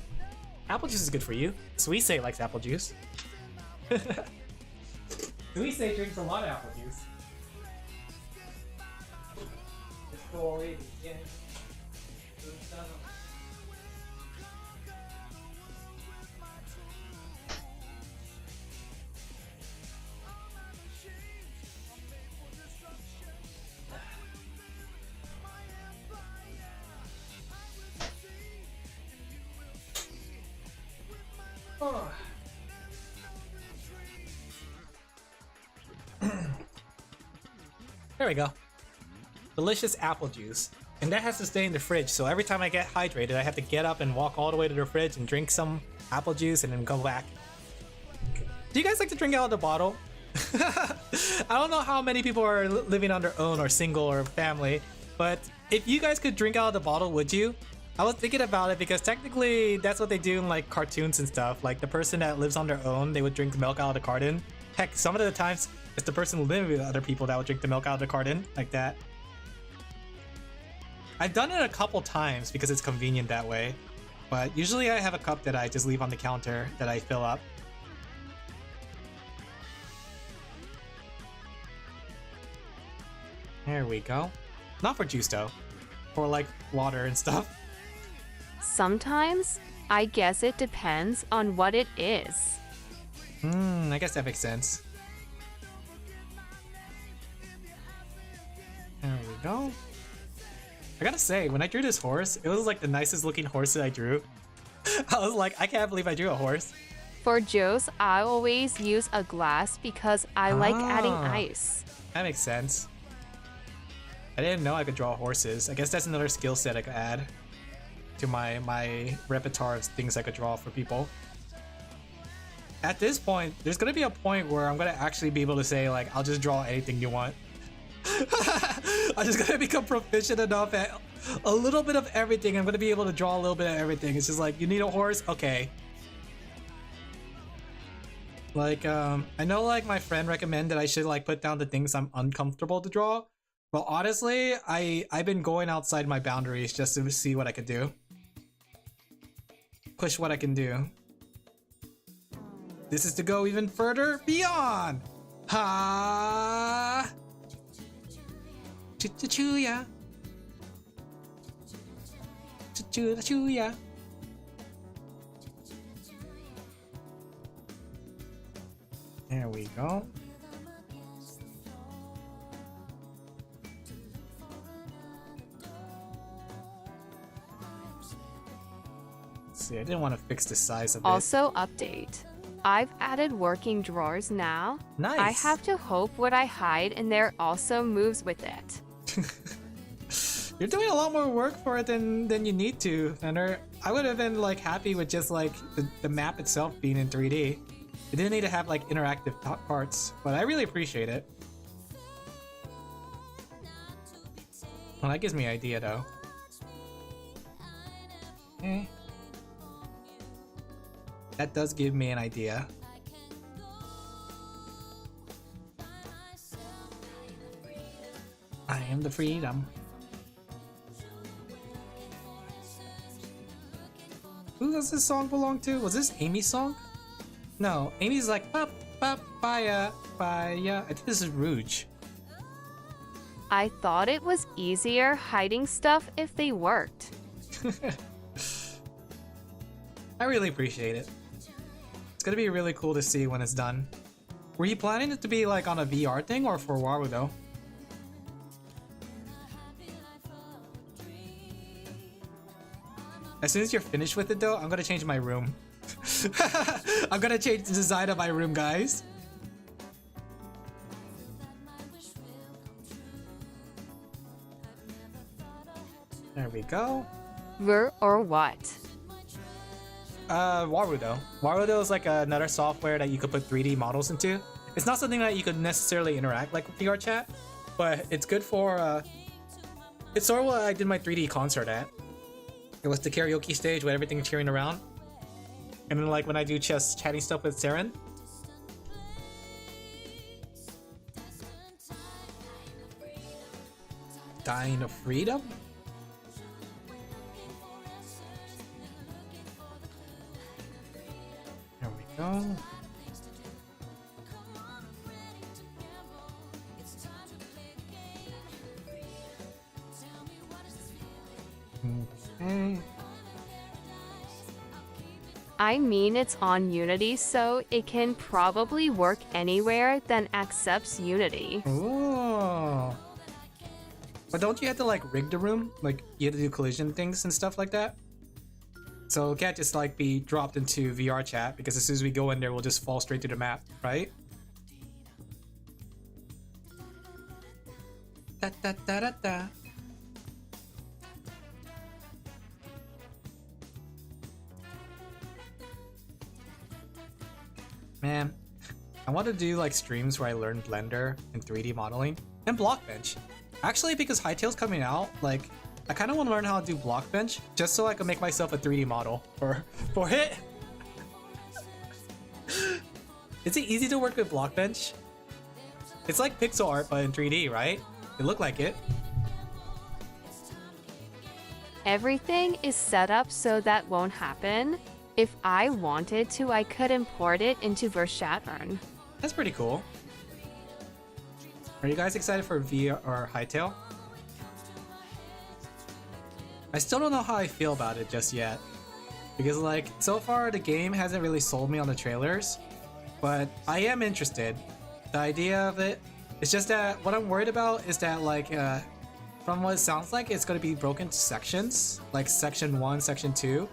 Apple juice is good for you. Suisei likes apple juice. Suisei drinks a lot of apple juice. Oh. There we go. Delicious apple juice. And that has to stay in the fridge, so every time I get hydrated, I have to get up and walk all the way to the fridge and drink some apple juice and then go back. Do you guys like to drink out of the bottle? I don't know how many people are living on their own or single or family, but if you guys could drink out of the bottle, would you? I was thinking about it because technically that's what they do in like cartoons and stuff. Like the person that lives on their own, they would drink the milk out of the carton. Heck, some of the times it's the person living with other people that would drink the milk out of the carton, like that. I've done it a couple times because it's convenient that way, but usually I have a cup that I just leave on the counter that I fill up. There we go. Not for juice though, for like water and stuff. Sometimes, I guess it depends on what it is. I guess that makes sense. There we go. I gotta say, when I drew this horse, it was like the nicest looking horse that I drew. I was like, I can't believe I drew a horse. For juice, I always use a glass because I like adding ice. That makes sense. I didn't know I could draw horses. I guess that's another skill set I could add to my repertoire of things I could draw for people. At this point, there's gonna be a point where I'm gonna actually be able to say like, I'll just draw anything you want. I'm just gonna become proficient enough at a little bit of everything. I'm gonna be able to draw a little bit of everything. It's just like, you need a horse? Okay. Like, I know like my friend recommended I should like put down the things I'm uncomfortable to draw. Well, honestly, I've been going outside my boundaries just to see what I could do. Push what I can do. This is to go even further beyond. Ha! Ch-ch-choo-ya. Ch-choo-choo-ya. There we go. Let's see, I didn't want to fix the size of it. Also, update. I've added working drawers now. Nice. I have to hope what I hide in there also moves with it. You're doing a lot more work for it than you need to, Fender. I would have been like happy with just like the map itself being in 3D. It didn't need to have like interactive parts, but I really appreciate it. Well, that gives me an idea though. Okay. That does give me an idea. I am the freedom. Who does this song belong to? Was this Amy's song? No, Amy's like papaya. I think this is Rouge. I thought it was easier hiding stuff if they worked. I really appreciate it. It's gonna be really cool to see when it's done. Were you planning it to be like on a VR thing or for Waru though? As soon as you're finished with it though, I'm gonna change my room. I'm gonna change the design of my room, guys. There we go. Ver or what? Warudo. Warudo is like another software that you could put 3D models into. It's not something that you could necessarily interact like with VR chat, but it's good for, it's sort of what I did my 3D concert at. It was the karaoke stage with everything cheering around. And then like when I do just chatting stuff with Saren. Dying of freedom? There we go. Okay. I mean, it's on Unity, so it can probably work anywhere that accepts Unity. Ooh. But don't you have to like rig the room? Like you have to do collision things and stuff like that? So it can't just like be dropped into VR chat because as soon as we go in there, we'll just fall straight to the map, right? Da da da da da. Man, I want to do like streams where I learn Blender and 3D modeling and Blockbench. Actually, because Hytale's coming out, like I kind of want to learn how to do Blockbench just so I can make myself a 3D model for it. Is it easy to work with Blockbench? It's like pixel art but in 3D, right? It looked like it. Everything is set up so that won't happen. If I wanted to, I could import it into Vershattern. That's pretty cool. Are you guys excited for VR or Hytale? I still don't know how I feel about it just yet. Because like, so far the game hasn't really sold me on the trailers. But I am interested. The idea of it, it's just that what I'm worried about is that like, from what it sounds like, it's going to be broken into sections. Like section 1, section 2.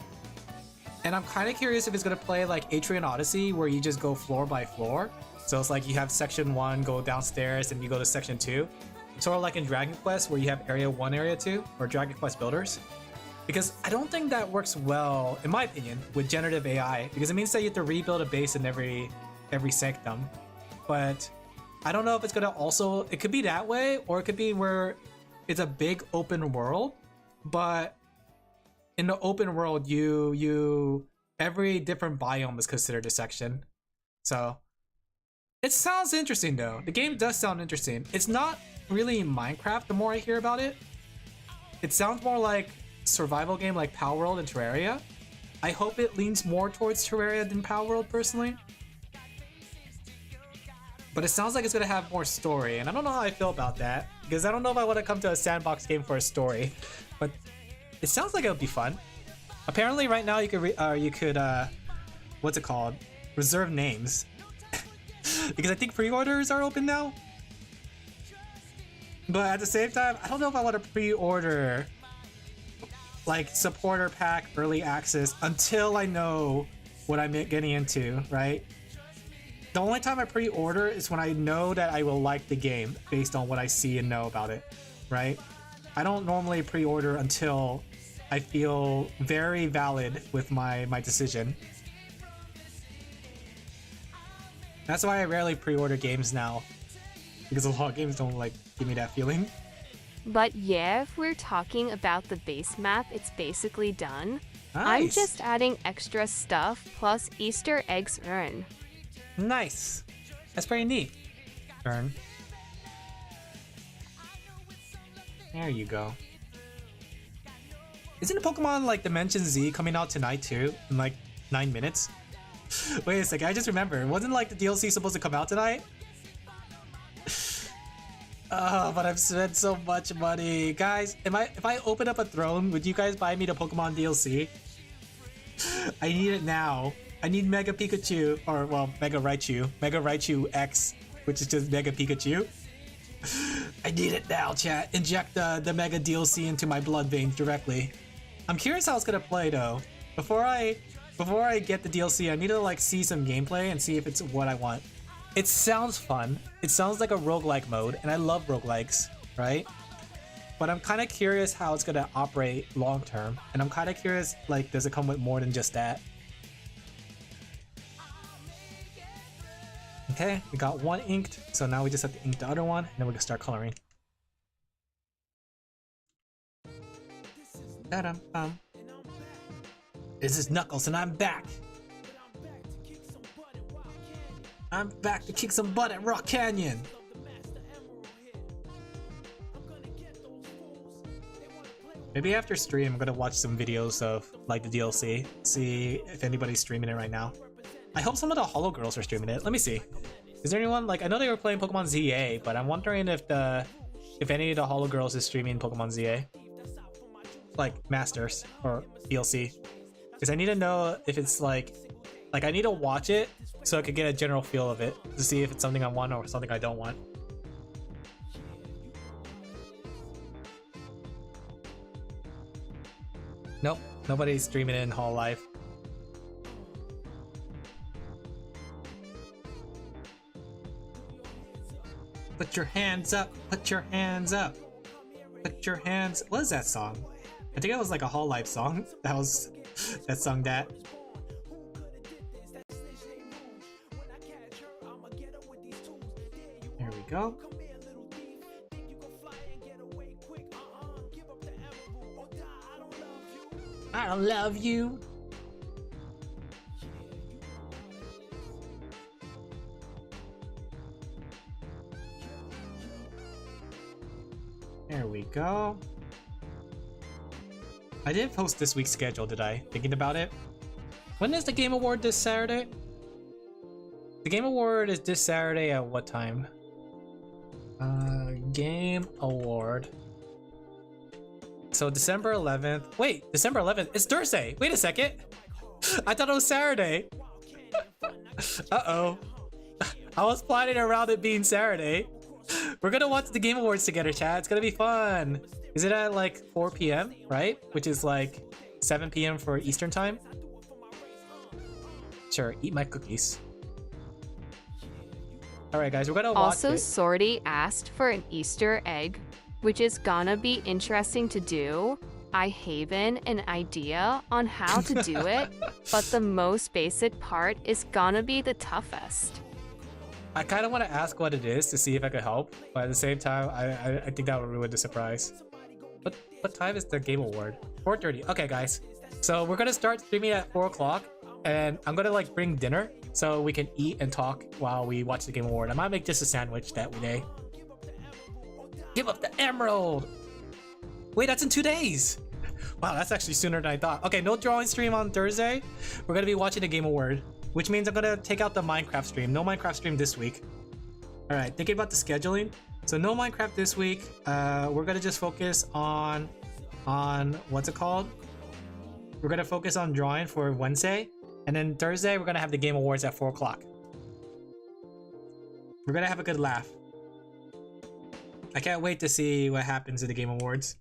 And I'm kind of curious if it's going to play like Atrian Odyssey where you just go floor by floor. So it's like you have section 1 go downstairs and you go to section 2. Sort of like in Dragon Quest where you have area 1, area 2, or Dragon Quest Builders. Because I don't think that works well, in my opinion, with generative AI. Because it means that you have to rebuild a base in every sanctum. But I don't know if it's going to also... It could be that way, or it could be where it's a big open world. But in the open world, every different biome is considered a section. So it sounds interesting though. The game does sound interesting. It's not really Minecraft the more I hear about it. It sounds more like survival game like Palworld and Terraria. I hope it leans more towards Terraria than Palworld personally. But it sounds like it's gonna have more story, and I don't know how I feel about that because I don't know if I want to come to a sandbox game for a story. But it sounds like it would be fun. Apparently, right now you could what's it called? Reserve names. Because I think pre-orders are open now. But at the same time, I don't know if I want to pre-order like supporter pack early access until I know what I'm getting into, right? The only time I pre-order is when I know that I will like the game based on what I see and know about it, right? I don't normally pre-order until I feel very valid with my decision. That's why I rarely pre-order games now, because a lot of games don't like give me that feeling. But yeah, if we're talking about the base map, it's basically done. Nice. I'm just adding extra stuff plus Easter eggs urn. Nice. That's pretty neat. Turn. There you go. Isn't Pokemon like Dimension Z coming out tonight too? In like 9 minutes? Wait a second, I just remembered. Wasn't like the DLC supposed to come out tonight? Oh, but I've spent so much money. Guys, if I open up a throne, would you guys buy me the Pokemon DLC? I need it now. I need Mega Pikachu, or well, Mega Raichu X, which is just Mega Pikachu. I need it now, chat. Inject the Mega DLC into my blood veins directly. I'm curious how it's gonna play though. Before I get the DLC, I need to like see some gameplay and see if it's what I want. It sounds fun. It sounds like a roguelike mode, and I love roguelikes, right? But I'm kind of curious how it's gonna operate long term, and I'm kind of curious, like, does it come with more than just that? Okay, we got one inked, so now we just have to ink the other one, and then we can start coloring. Ta-dum-bum. This is Knuckles, and I'm back! I'm back to kick some butt at Rock Canyon! Maybe after stream, I'm gonna watch some videos of like the DLC, see if anybody's streaming it right now. I hope some of the Holo Girls are streaming it. Let me see. Is there anyone like I know they were playing Pokemon ZA, but I'm wondering if any of the Holo Girls is streaming Pokemon ZA, like Masters or DLC, because I need to know if it's like I need to watch it so I could get a general feel of it to see if it's something I want or something I don't want. Nope, nobody's streaming it in Hall Live. Put your hands up, put your hands up, put your hands. What is that song? I think it was like a Hall Live song. That sung that. There we go. I don't love you. There we go. I didn't post this week's schedule, did I? Thinking about it. When is the Game Award this Saturday? The Game Award is this Saturday at what time? Game Award. So December 11th. Wait, December 11th? It's Thursday. Wait a second. I thought it was Saturday. Uh-oh. I was planning around it being Saturday. We're gonna watch the Game Awards together, chat. It's gonna be fun. Is it at like 4 p.m., right? Which is like 7 p.m. for Eastern time? Sure, eat my cookies. Alright guys, we're gonna watch Also, it. Sorty asked for an Easter egg, which is gonna be interesting to do. I haven an idea on how to do it, but the most basic part is gonna be the toughest. I kind of want to ask what it is to see if I could help, but at the same time, I think that would ruin the surprise. What time is the Game Award? 4:30. Okay, guys. So we're gonna start streaming at 4 o'clock, and I'm gonna like bring dinner so we can eat and talk while we watch the Game Award. I might make just a sandwich that day. Give up the emerald! Wait, that's in 2 days! Wow, that's actually sooner than I thought. Okay, no drawing stream on Thursday. We're gonna be watching the Game Award, which means I'm gonna take out the Minecraft stream. No Minecraft stream this week. All right, thinking about the scheduling. So no Minecraft this week. We're gonna just focus on what's it called? We're gonna focus on drawing for Wednesday, and then Thursday we're gonna have the Game Awards at 4 o'clock. We're gonna have a good laugh. I can't wait to see what happens in the Game Awards.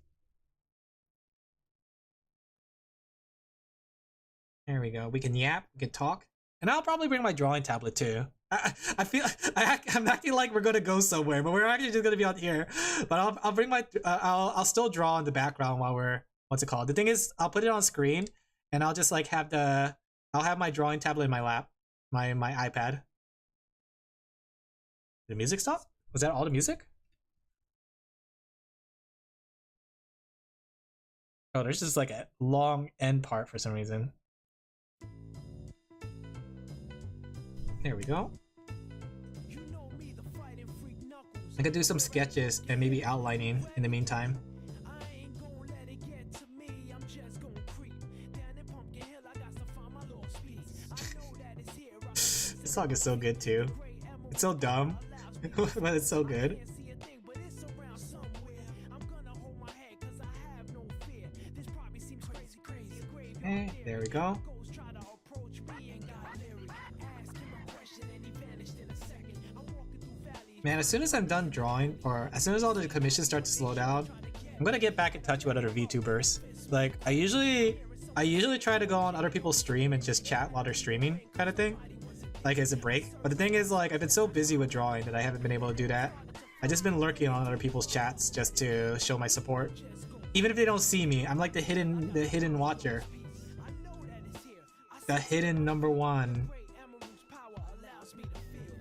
There we go. We can yap, we can talk. And I'll probably bring my drawing tablet too. I feel I'm acting like we're gonna go somewhere, but we're actually just gonna be out here. But I'll bring my I'll still draw in the background while we're what's it called? The thing is, I'll put it on screen, and I'll just like have I'll have my drawing tablet in my lap, my iPad. Did the music stop? Was that all the music? Oh, there's just like a long end part for some reason. There we go. I could do some sketches and maybe outlining in the meantime. This song is so good too. It's so dumb, but it's so good. Okay, there we go. Man, as soon as I'm done drawing, or as soon as all the commissions start to slow down, I'm gonna get back in touch with other VTubers. Like, I usually try to go on other people's stream and just chat while they're streaming, kind of thing, like as a break. But the thing is, like, I've been so busy with drawing that I haven't been able to do that. I've just been lurking on other people's chats just to show my support. Even if they don't see me, I'm like the hidden watcher, the hidden number one.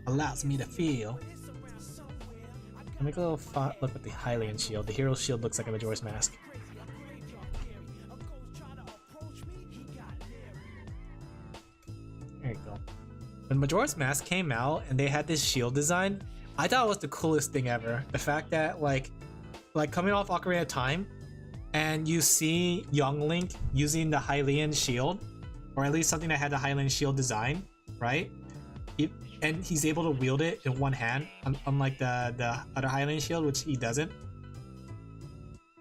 Allows me to feel. Let me go look at the Hylian shield. The hero shield looks like a Majora's Mask. There you go. When Majora's Mask came out and they had this shield design, I thought it was the coolest thing ever. The fact that like coming off Ocarina of Time, and you see young Link using the Hylian shield, or at least something that had the Hylian shield design, right? And he's able to wield it in one hand, unlike the other Hylian shield, which he doesn't.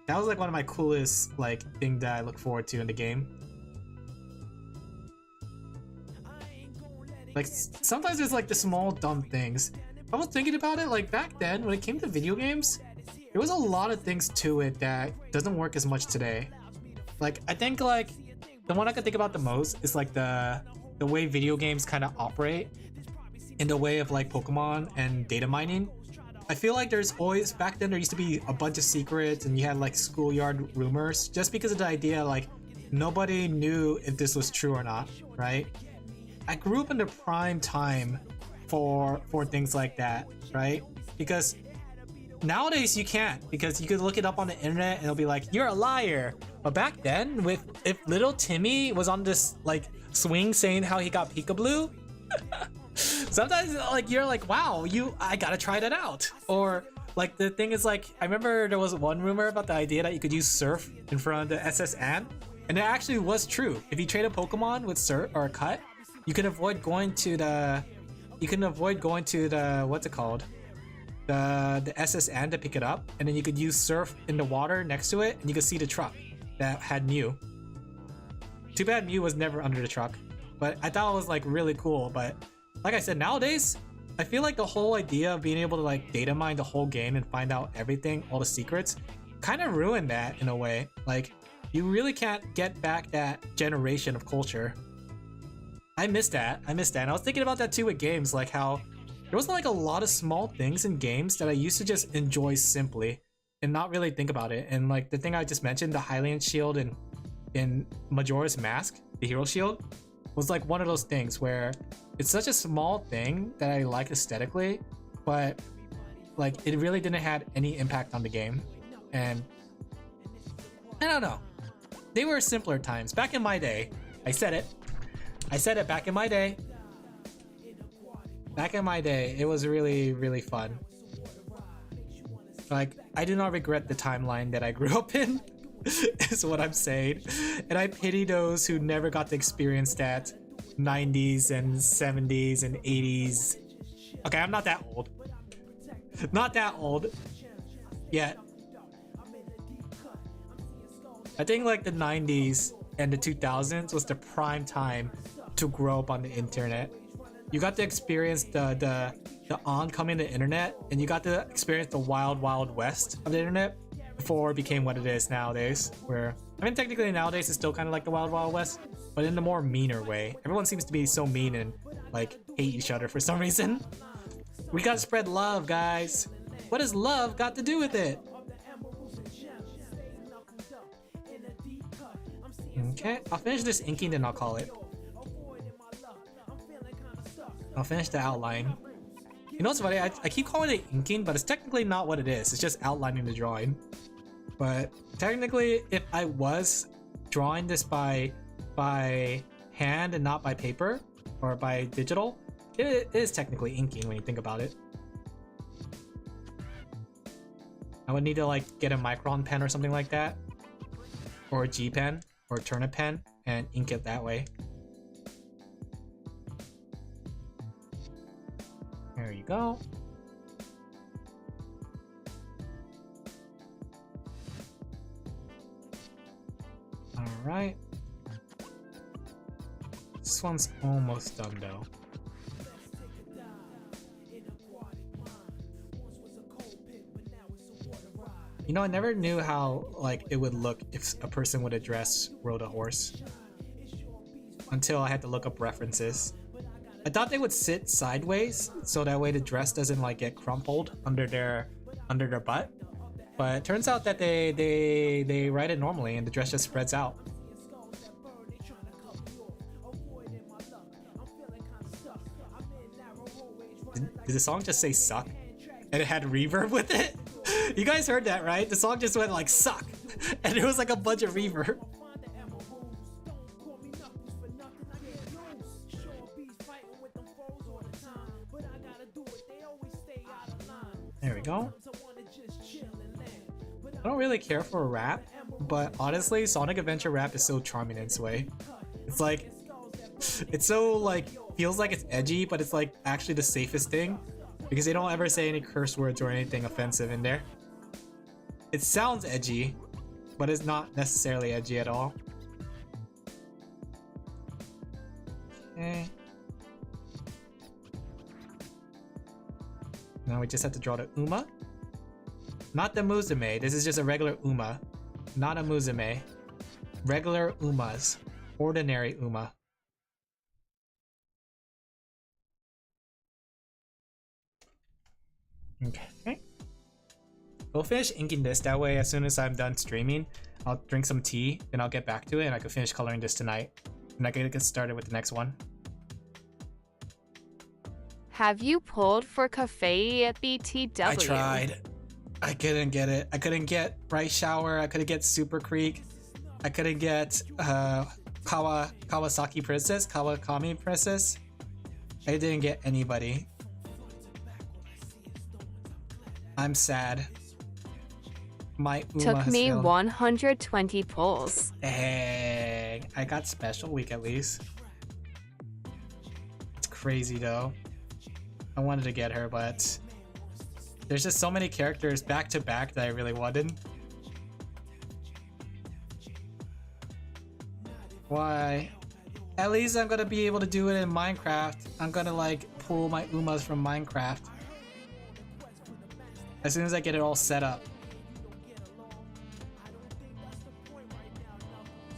That was like one of my coolest like thing that I look forward to in the game. Like sometimes there's like the small dumb things. I was thinking about it, like back then when it came to video games, there was a lot of things to it that doesn't work as much today. Like I think like the one I can think about the most is like the way video games kind of operate in the way of like Pokemon and data mining. I feel like there's always, back then there used to be a bunch of secrets and you had like schoolyard rumors just because of the idea like nobody knew if this was true or not, right? I grew up in the prime time for things like that, right? Because nowadays you can't, because you could look it up on the internet and it'll be like, you're a liar. But back then, if little Timmy was on this like swing saying how he got Peekaboo, sometimes like you're like, wow, I gotta try that out. Or like the thing is like, I remember there was one rumor about the idea that you could use Surf in front of the SS Ant, and it actually was true. If you trade a Pokemon with Surf or Cut, you can avoid going to the what's it called, the SS Ant to pick it up, and then you could use Surf in the water next to it, and you could see the truck that had Mew. Too bad Mew was never under the truck, but I thought it was like really cool. But like I said, nowadays, I feel like the whole idea of being able to like data mine the whole game and find out everything, all the secrets, kind of ruined that in a way. Like, you really can't get back that generation of culture. I miss that. And I was thinking about that too with games, like how there was like a lot of small things in games that I used to just enjoy simply and not really think about it. And like the thing I just mentioned, the Hylian shield in Majora's Mask, the hero shield, was like one of those things where it's such a small thing that I like aesthetically, but like it really didn't have any impact on the game. And I don't know, they were simpler times back in my day. I said it back in my day. Back in my day, it was really, really fun. Like, I do not regret the timeline that I grew up in, is what I'm saying. And I pity those who never got to experience that 90s and 70s and 80s. Okay, I'm not that old. Not that old yet. I think like the 90s and the 2000s was the prime time to grow up on the internet. You got to experience the oncoming of the internet, and you got to experience the wild west of the internet before it became what it is nowadays, where, I mean, technically nowadays it's still kind of like the wild west, but in a more meaner way. Everyone seems to be so mean and like hate each other for some reason. We gotta spread love, guys. What has love got to do with it? Okay, I'll finish this inking, then I'll call it. I'll finish the outline. You know what's funny? I keep calling it inking, but it's technically not what it is. It's just outlining the drawing. But technically, if I was drawing this by hand and not by paper or by digital, it is technically inking when you think about it. I would need to like get a micron pen or something like that, or a G pen or a Turnip pen, and ink it that way. There you go. All right. This one's almost done though. You know, I never knew how like it would look if a person would address rode a horse until I had to look up references. I thought they would sit sideways so that way the dress doesn't like get crumpled under their butt. But it turns out that they ride it normally and the dress just spreads out. Did the song just say suck? And it had reverb with it? You guys heard that, right? The song just went like suck. And it was like a bunch of reverb. There we go. I don't really care for a rap, but honestly, Sonic Adventure rap is so charming in its way. It's like, it's so like, feels like it's edgy, but it's like actually the safest thing because they don't ever say any curse words or anything offensive in there. It sounds edgy, but it's not necessarily edgy at all. Okay. Now we just have to draw the Uma. Not the Musume. This is just a regular Uma. Not a Musume. Regular Umas. Ordinary Uma. Okay. We'll finish inking this. That way, as soon as I'm done streaming, I'll drink some tea, then I'll get back to it, and I can finish coloring this tonight. And I can get started with the next one. Have you pulled for cafe at BTW? I tried. I couldn't get it. I couldn't get Bright Shower. I couldn't get Super Creek. I couldn't get Kawasaki Princess, Kawakami Princess. I didn't get anybody. I'm sad. My Uma took me failed. 120 pulls. Dang. I got special week at least. It's crazy though. I wanted to get her, but there's just so many characters back to back that I really wanted. Why? At least I'm gonna be able to do it in Minecraft. I'm gonna like pull my Umas from Minecraft as soon as I get it all set up.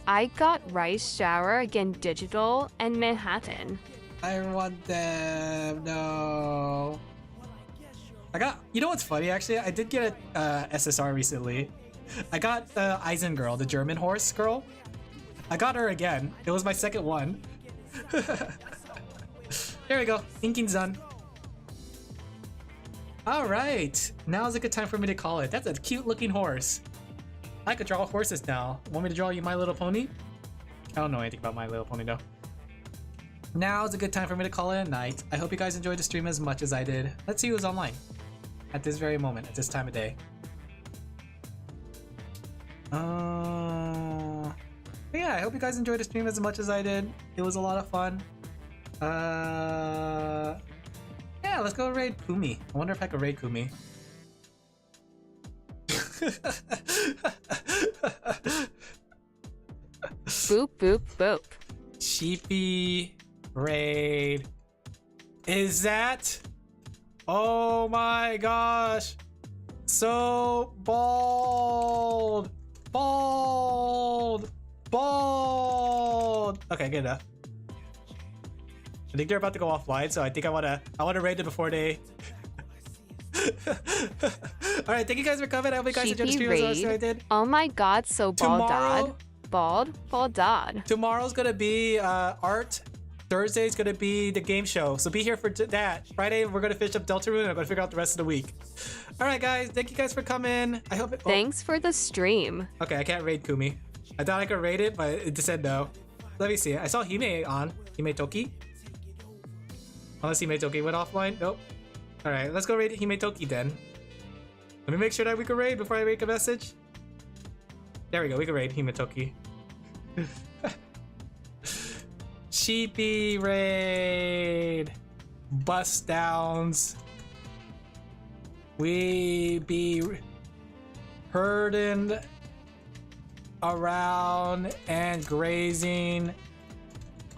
I got Rice Shower again digital and Manhattan. I want them. No. I got. You know what's funny? Actually, I did get a SSR recently. I got the Eisen girl, the German horse girl. I got her again. It was my second one. There we go. Inking's done. All right. Now's a good time for me to call it. That's a cute-looking horse. I could draw horses now. Want me to draw you My Little Pony? I don't know anything about My Little Pony though. Now's a good time for me to call it a night. I hope you guys enjoyed the stream as much as I did. Let's see who's online at this very moment, at this time of day. Yeah, I hope you guys enjoyed the stream as much as I did. It was a lot of fun. Yeah, let's go raid Kumi. I wonder if I could raid Kumi. Boop, boop, boop. Sheepy raid. Is that? Oh my gosh. So bald. Bald. Bald. Okay, good enough. I think they're about to go offline, so I think I wanna raid them before they. Alright, thank you guys for coming. I hope you guys enjoyed the stream as much as I did. Oh my god, so bald dad. Bald dad. Tomorrow's gonna be art Thursday is gonna be the game show, so be here for that. Friday we're gonna finish up Deltarune and I'm gonna figure out the rest of the week. All right, guys, thank you guys for coming. I hope. Thanks for the stream. Okay, I can't raid Kumi. I thought I could raid it, but it just said no. Let me see. I saw Hime on. Hime Toki. Unless Hime Toki went offline. Nope. All right, let's go raid Hime Toki then. Let me make sure that we can raid before I make a message. There we go. We can raid Hime Toki. Sheepy raid. Bust downs. We be herding around and grazing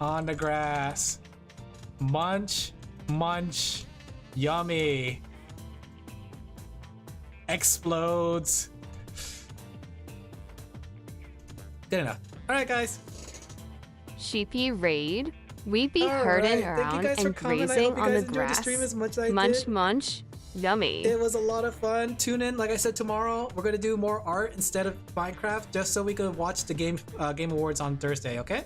on the grass. Munch, munch, yummy. Explodes. Good enough. All right, guys. Sheepy raid. We be herding around and grazing on the grass. The stream as much as I munch, did. munch, yummy. It was a lot of fun. Tune in, like I said, tomorrow. We're gonna do more art instead of Minecraft, just so we could watch the game awards on Thursday. Okay.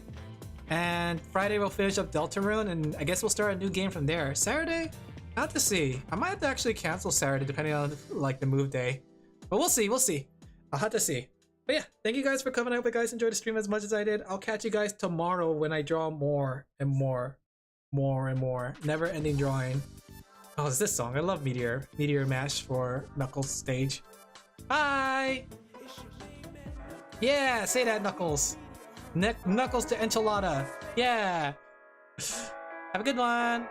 And Friday we'll finish up Deltarune, and I guess we'll start a new game from there. Saturday, I have to see. I might have to actually cancel Saturday depending on like the move day, but we'll see. We'll see. I'll have to see. But yeah, thank you guys for coming. I hope you guys enjoyed the stream as much as I did. I'll catch you guys tomorrow when I draw more and more, more and more. Never ending drawing. Oh, it's this song. I love Meteor. Meteor Mash for Knuckles stage. Bye! Yeah, say that, Knuckles. Knuckles to enchilada. Yeah. Have a good one.